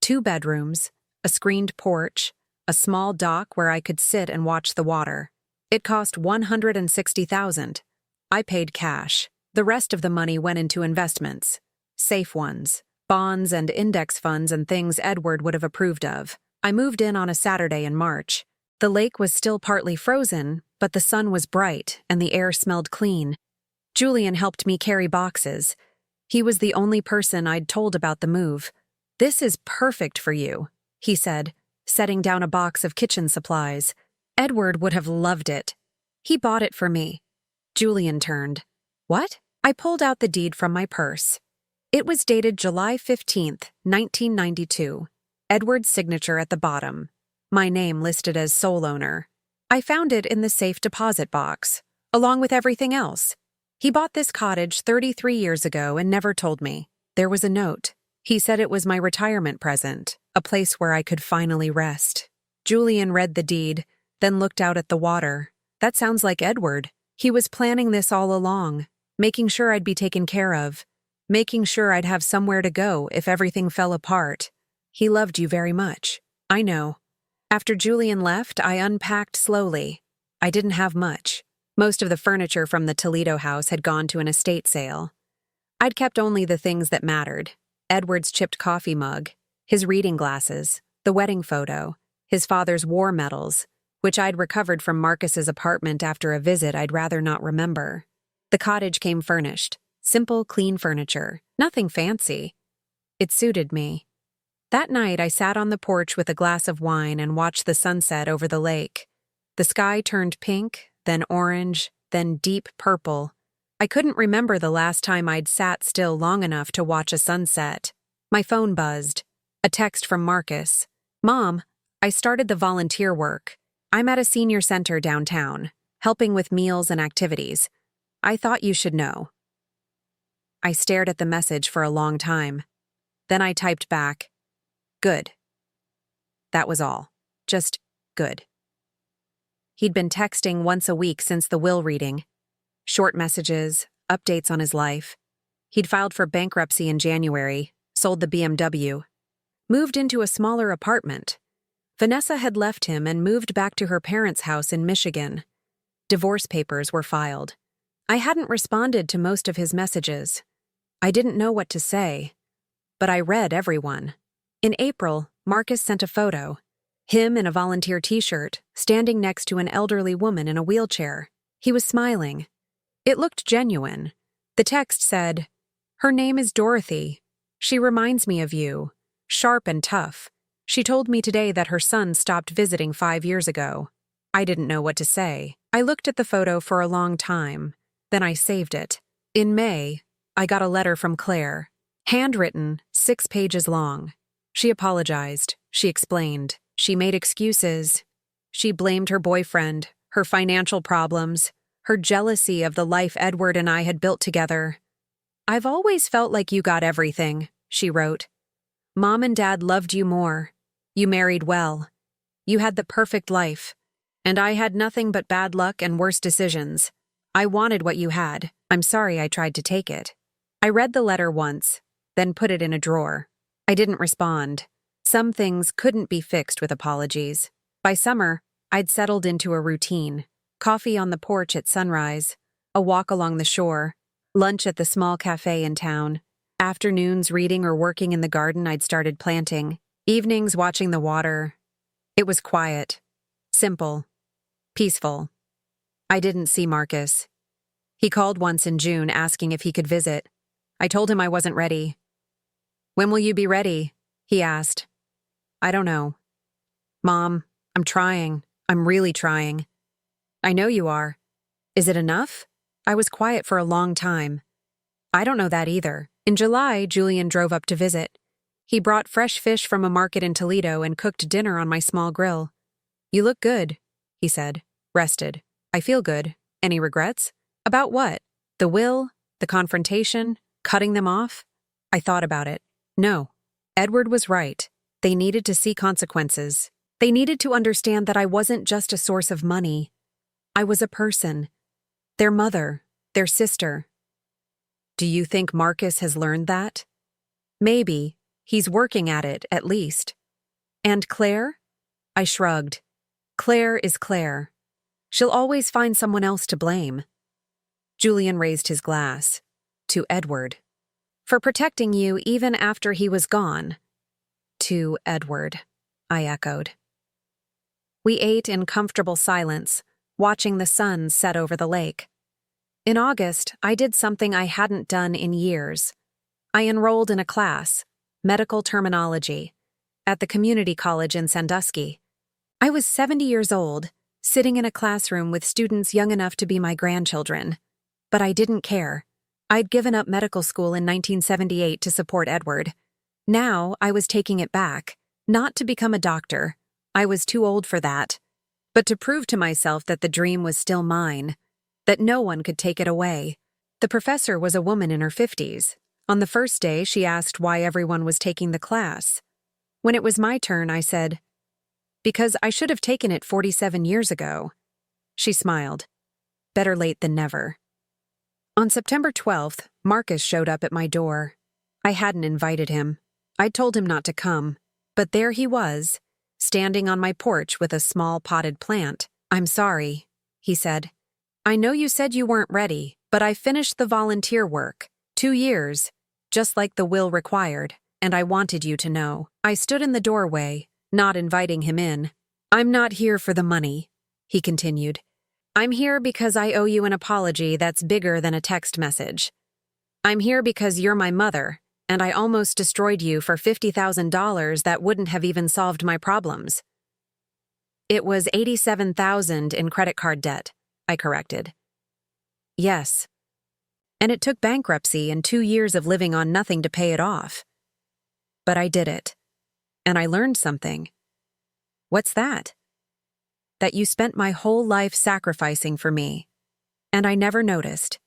2 bedrooms, a screened porch, a small dock where I could sit and watch the water. It cost $160,000. I paid cash. The rest of the money went into investments. Safe ones, bonds and index funds and things Edward would have approved of. I moved in on a Saturday in March. The lake was still partly frozen, but the sun was bright and the air smelled clean. Julian helped me carry boxes. He was the only person I'd told about the move. "This is perfect for you," he said, setting down a box of kitchen supplies. Edward would have loved it. "He bought it for me." Julian turned. "What?" I pulled out the deed from my purse. It was dated July 15th, 1992. Edward's signature at the bottom. My name listed as sole owner. I found it in the safe deposit box, along with everything else. He bought this cottage 33 years ago and never told me. There was a note. He said it was my retirement present, a place where I could finally rest. Julian read the deed, then looked out at the water. That sounds like Edward. He was planning this all along, making sure I'd be taken care of, making sure I'd have somewhere to go if everything fell apart. He loved you very much. I know. After Julian left, I unpacked slowly. I didn't have much. Most of the furniture from the Toledo house had gone to an estate sale. I'd kept only the things that mattered. Edward's chipped coffee mug, his reading glasses, the wedding photo, his father's war medals, which I'd recovered from Marcus's apartment after a visit I'd rather not remember. The cottage came furnished. Simple, clean furniture. Nothing fancy. It suited me. That night, I sat on the porch with a glass of wine and watched the sunset over the lake. The sky turned pink, then orange, then deep purple. I couldn't remember the last time I'd sat still long enough to watch a sunset. My phone buzzed. A text from Marcus. "Mom, I started the volunteer work. I'm at a senior center downtown, helping with meals and activities. I thought you should know." I stared at the message for a long time. Then I typed back, "Good." That was all. Just good. He'd been texting once a week since the will reading. Short messages, updates on his life. He'd filed for bankruptcy in January, sold the BMW, moved into a smaller apartment. Vanessa had left him and moved back to her parents' house in Michigan. Divorce papers were filed. I hadn't responded to most of his messages. I didn't know what to say, but I read everyone. In April, Marcus sent a photo. Him in a volunteer t-shirt, standing next to an elderly woman in a wheelchair. He was smiling. It looked genuine. The text said, "Her name is Dorothy. She reminds me of you. Sharp and tough. She told me today that her son stopped visiting 5 years ago." I didn't know what to say. I looked at the photo for a long time. Then I saved it. In May, I got a letter from Claire. Handwritten, 6 pages long. She apologized. She explained. She made excuses. She blamed her boyfriend, her financial problems, her jealousy of the life Edward and I had built together. "I've always felt like you got everything," she wrote. "Mom and Dad loved you more. You married well. You had the perfect life. And I had nothing but bad luck and worse decisions. I wanted what you had. I'm sorry I tried to take it." I read the letter once, then put it in a drawer. I didn't respond. Some things couldn't be fixed with apologies. By summer, I'd settled into a routine. Coffee on the porch at sunrise, a walk along the shore, lunch at the small cafe in town, afternoons reading or working in the garden I'd started planting, evenings watching the water. It was quiet, simple, peaceful. I didn't see Marcus. He called once in June asking if he could visit. I told him I wasn't ready. "When will you be ready?" he asked. "I don't know." "Mom, I'm trying. I'm really trying." "I know you are. Is it enough?" I was quiet for a long time. "I don't know that either." In July, Julian drove up to visit. He brought fresh fish from a market in Toledo and cooked dinner on my small grill. "You look good," he said, rested. "I feel good. Any regrets?" "About what? The will? The confrontation? Cutting them off?" I thought about it. No. Edward was right. They needed to see consequences. They needed to understand that I wasn't just a source of money. I was a person. Their mother. Their sister. Do you think Marcus has learned that? Maybe. He's working at it, at least. And Claire? I shrugged. Claire is Claire. She'll always find someone else to blame. Julian raised his glass. To Edward. For protecting you even after he was gone. To Edward, I echoed. We ate in comfortable silence, watching the sun set over the lake. In August, I did something I hadn't done in years. I enrolled in a class, medical terminology, at the community college in Sandusky. I was 70 years old, sitting in a classroom with students young enough to be my grandchildren. But I didn't care. I'd given up medical school in 1978 to support Edward. Now I was taking it back, not to become a doctor. I was too old for that. But to prove to myself that the dream was still mine, that no one could take it away. The professor was a woman in her 50s. On the first day, she asked why everyone was taking the class. When it was my turn, I said, "Because I should have taken it 47 years ago." She smiled. Better late than never. On September 12th, Marcus showed up at my door. I hadn't invited him. I'd told him not to come. But there he was, standing on my porch with a small potted plant. "I'm sorry," he said. "I know you said you weren't ready, but I finished the volunteer work. 2 years, just like the will required, and I wanted you to know." I stood in the doorway, not inviting him in. "I'm not here for the money," he continued. "I'm here because I owe you an apology that's bigger than a text message. I'm here because you're my mother, and I almost destroyed you for $50,000 that wouldn't have even solved my problems." "It was $87,000 in credit card debt," I corrected. "Yes. And it took bankruptcy and 2 years of living on nothing to pay it off. But I did it. And I learned something." "What's that?" "That you spent my whole life sacrificing for me. And I never noticed.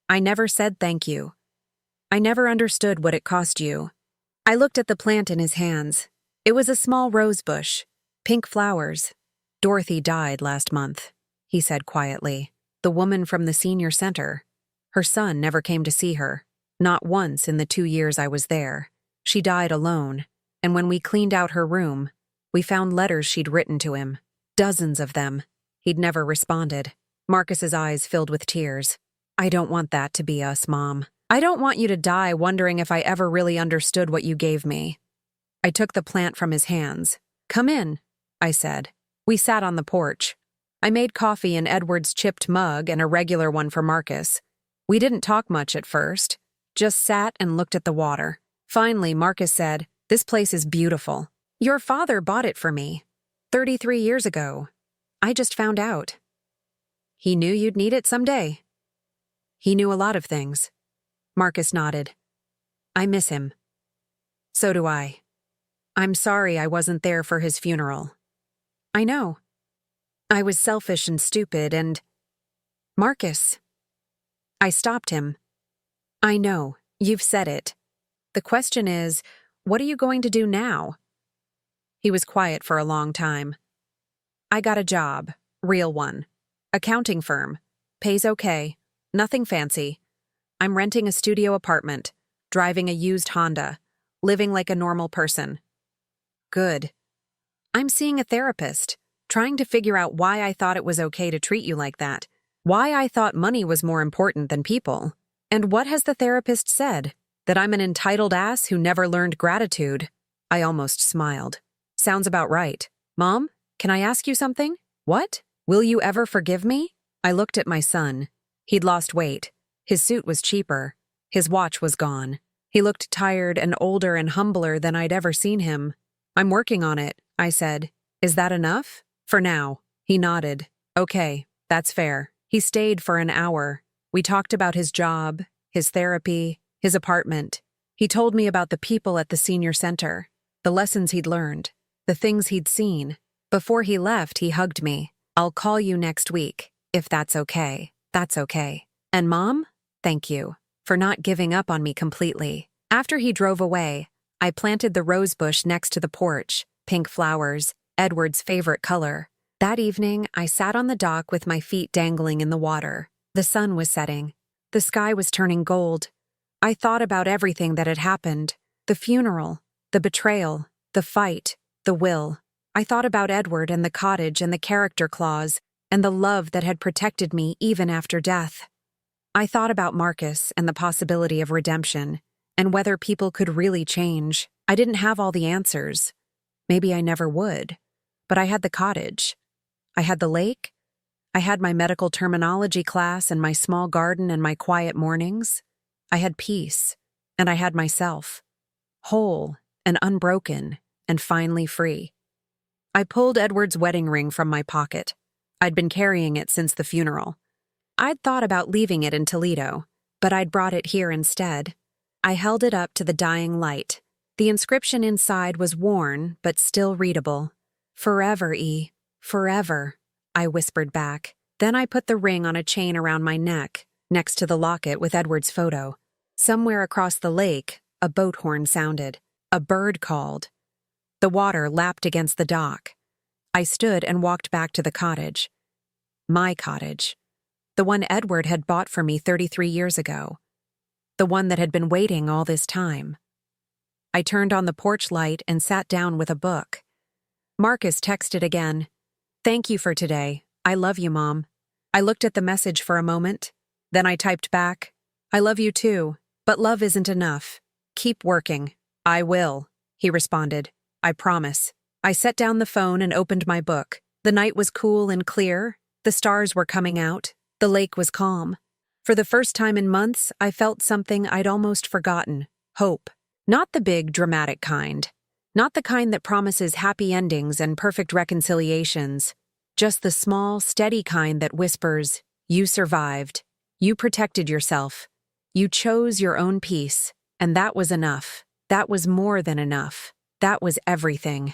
I never said thank you. I never understood what it cost you." I looked at the plant in his hands. It was a small rose bush, pink flowers. "Dorothy died last month," he said quietly. "The woman from the senior center. Her son never came to see her, not once in the 2 years I was there. She died alone, and when we cleaned out her room, we found letters she'd written to him. Dozens of them. He'd never responded." Marcus's eyes filled with tears. "I don't want that to be us, Mom. I don't want you to die wondering if I ever really understood what you gave me." I took the plant from his hands. "Come in," I said. We sat on the porch. I made coffee in Edward's chipped mug and a regular one for Marcus. We didn't talk much at first, just sat and looked at the water. Finally, Marcus said, "This place is beautiful. Your father bought it for me 33 years ago. I just found out." "He knew you'd need it someday." "He knew a lot of things." Marcus nodded. "I miss him." "So do I. I'm sorry I wasn't there for his funeral." "I know. I was selfish and stupid and—" "Marcus." I stopped him. "I know, you've said it. The question is, what are you going to do now?" He was quiet for a long time. "I got a job, real one. Accounting firm. Pays okay. Nothing fancy. I'm renting a studio apartment, driving a used Honda, living like a normal person." "Good. I'm seeing a therapist, trying to figure out why I thought it was okay to treat you like that. Why I thought money was more important than people. And what has the therapist said? That I'm an entitled ass who never learned gratitude." I almost smiled. "Sounds about right. Mom, can I ask you something?" "What? Will you ever forgive me?" I looked at my son. He'd lost weight. His suit was cheaper. His watch was gone. He looked tired and older and humbler than I'd ever seen him. "I'm working on it," I said. "Is that enough?" "For now." He nodded. "Okay, that's fair." He stayed for an hour. We talked about his job, his therapy, his apartment. He told me about the people at the senior center, the lessons he'd learned, the things he'd seen. Before he left, he hugged me. "I'll call you next week, if that's okay." "That's okay. And Mom, thank you for not giving up on me completely." After he drove away, I planted the rose bush next to the porch, pink flowers, Edward's favorite color. That evening, I sat on the dock with my feet dangling in the water. The sun was setting. The sky was turning gold. I thought about everything that had happened. The funeral, The betrayal, the fight, the will. I thought about Edward and the cottage and the character clause and the love that had protected me even after death. I thought about Marcus and the possibility of redemption and whether people could really change. I didn't have all the answers. Maybe I never would. But I had the cottage. I had the lake. I had my medical terminology class and my small garden and my quiet mornings. I had peace, and I had myself, whole and unbroken and finally free. I pulled Edward's wedding ring from my pocket. I'd been carrying it since the funeral. I'd thought about leaving it in Toledo, but I'd brought it here instead. I held it up to the dying light. The inscription inside was worn, but still readable. "Forever, E. Forever," I whispered back. Then I put the ring on a chain around my neck, next to the locket with Edward's photo. Somewhere across the lake, a boat horn sounded. A bird called. The water lapped against the dock. I stood and walked back to the cottage. My cottage. The one Edward had bought for me 33 years ago. The one that had been waiting all this time. I turned on the porch light and sat down with a book. Marcus texted again. "Thank you for today. I love you, Mom." I looked at the message for a moment. Then I typed back, "I love you too, but love isn't enough. Keep working." "I will," he responded. "I promise." I set down the phone and opened my book. The night was cool and clear. The stars were coming out. The lake was calm. For the first time in months, I felt something I'd almost forgotten. Hope. Not the big, dramatic kind. Not the kind that promises happy endings and perfect reconciliations. Just the small, steady kind that whispers, "You survived. You protected yourself. You chose your own peace. And that was enough. That was more than enough. That was everything."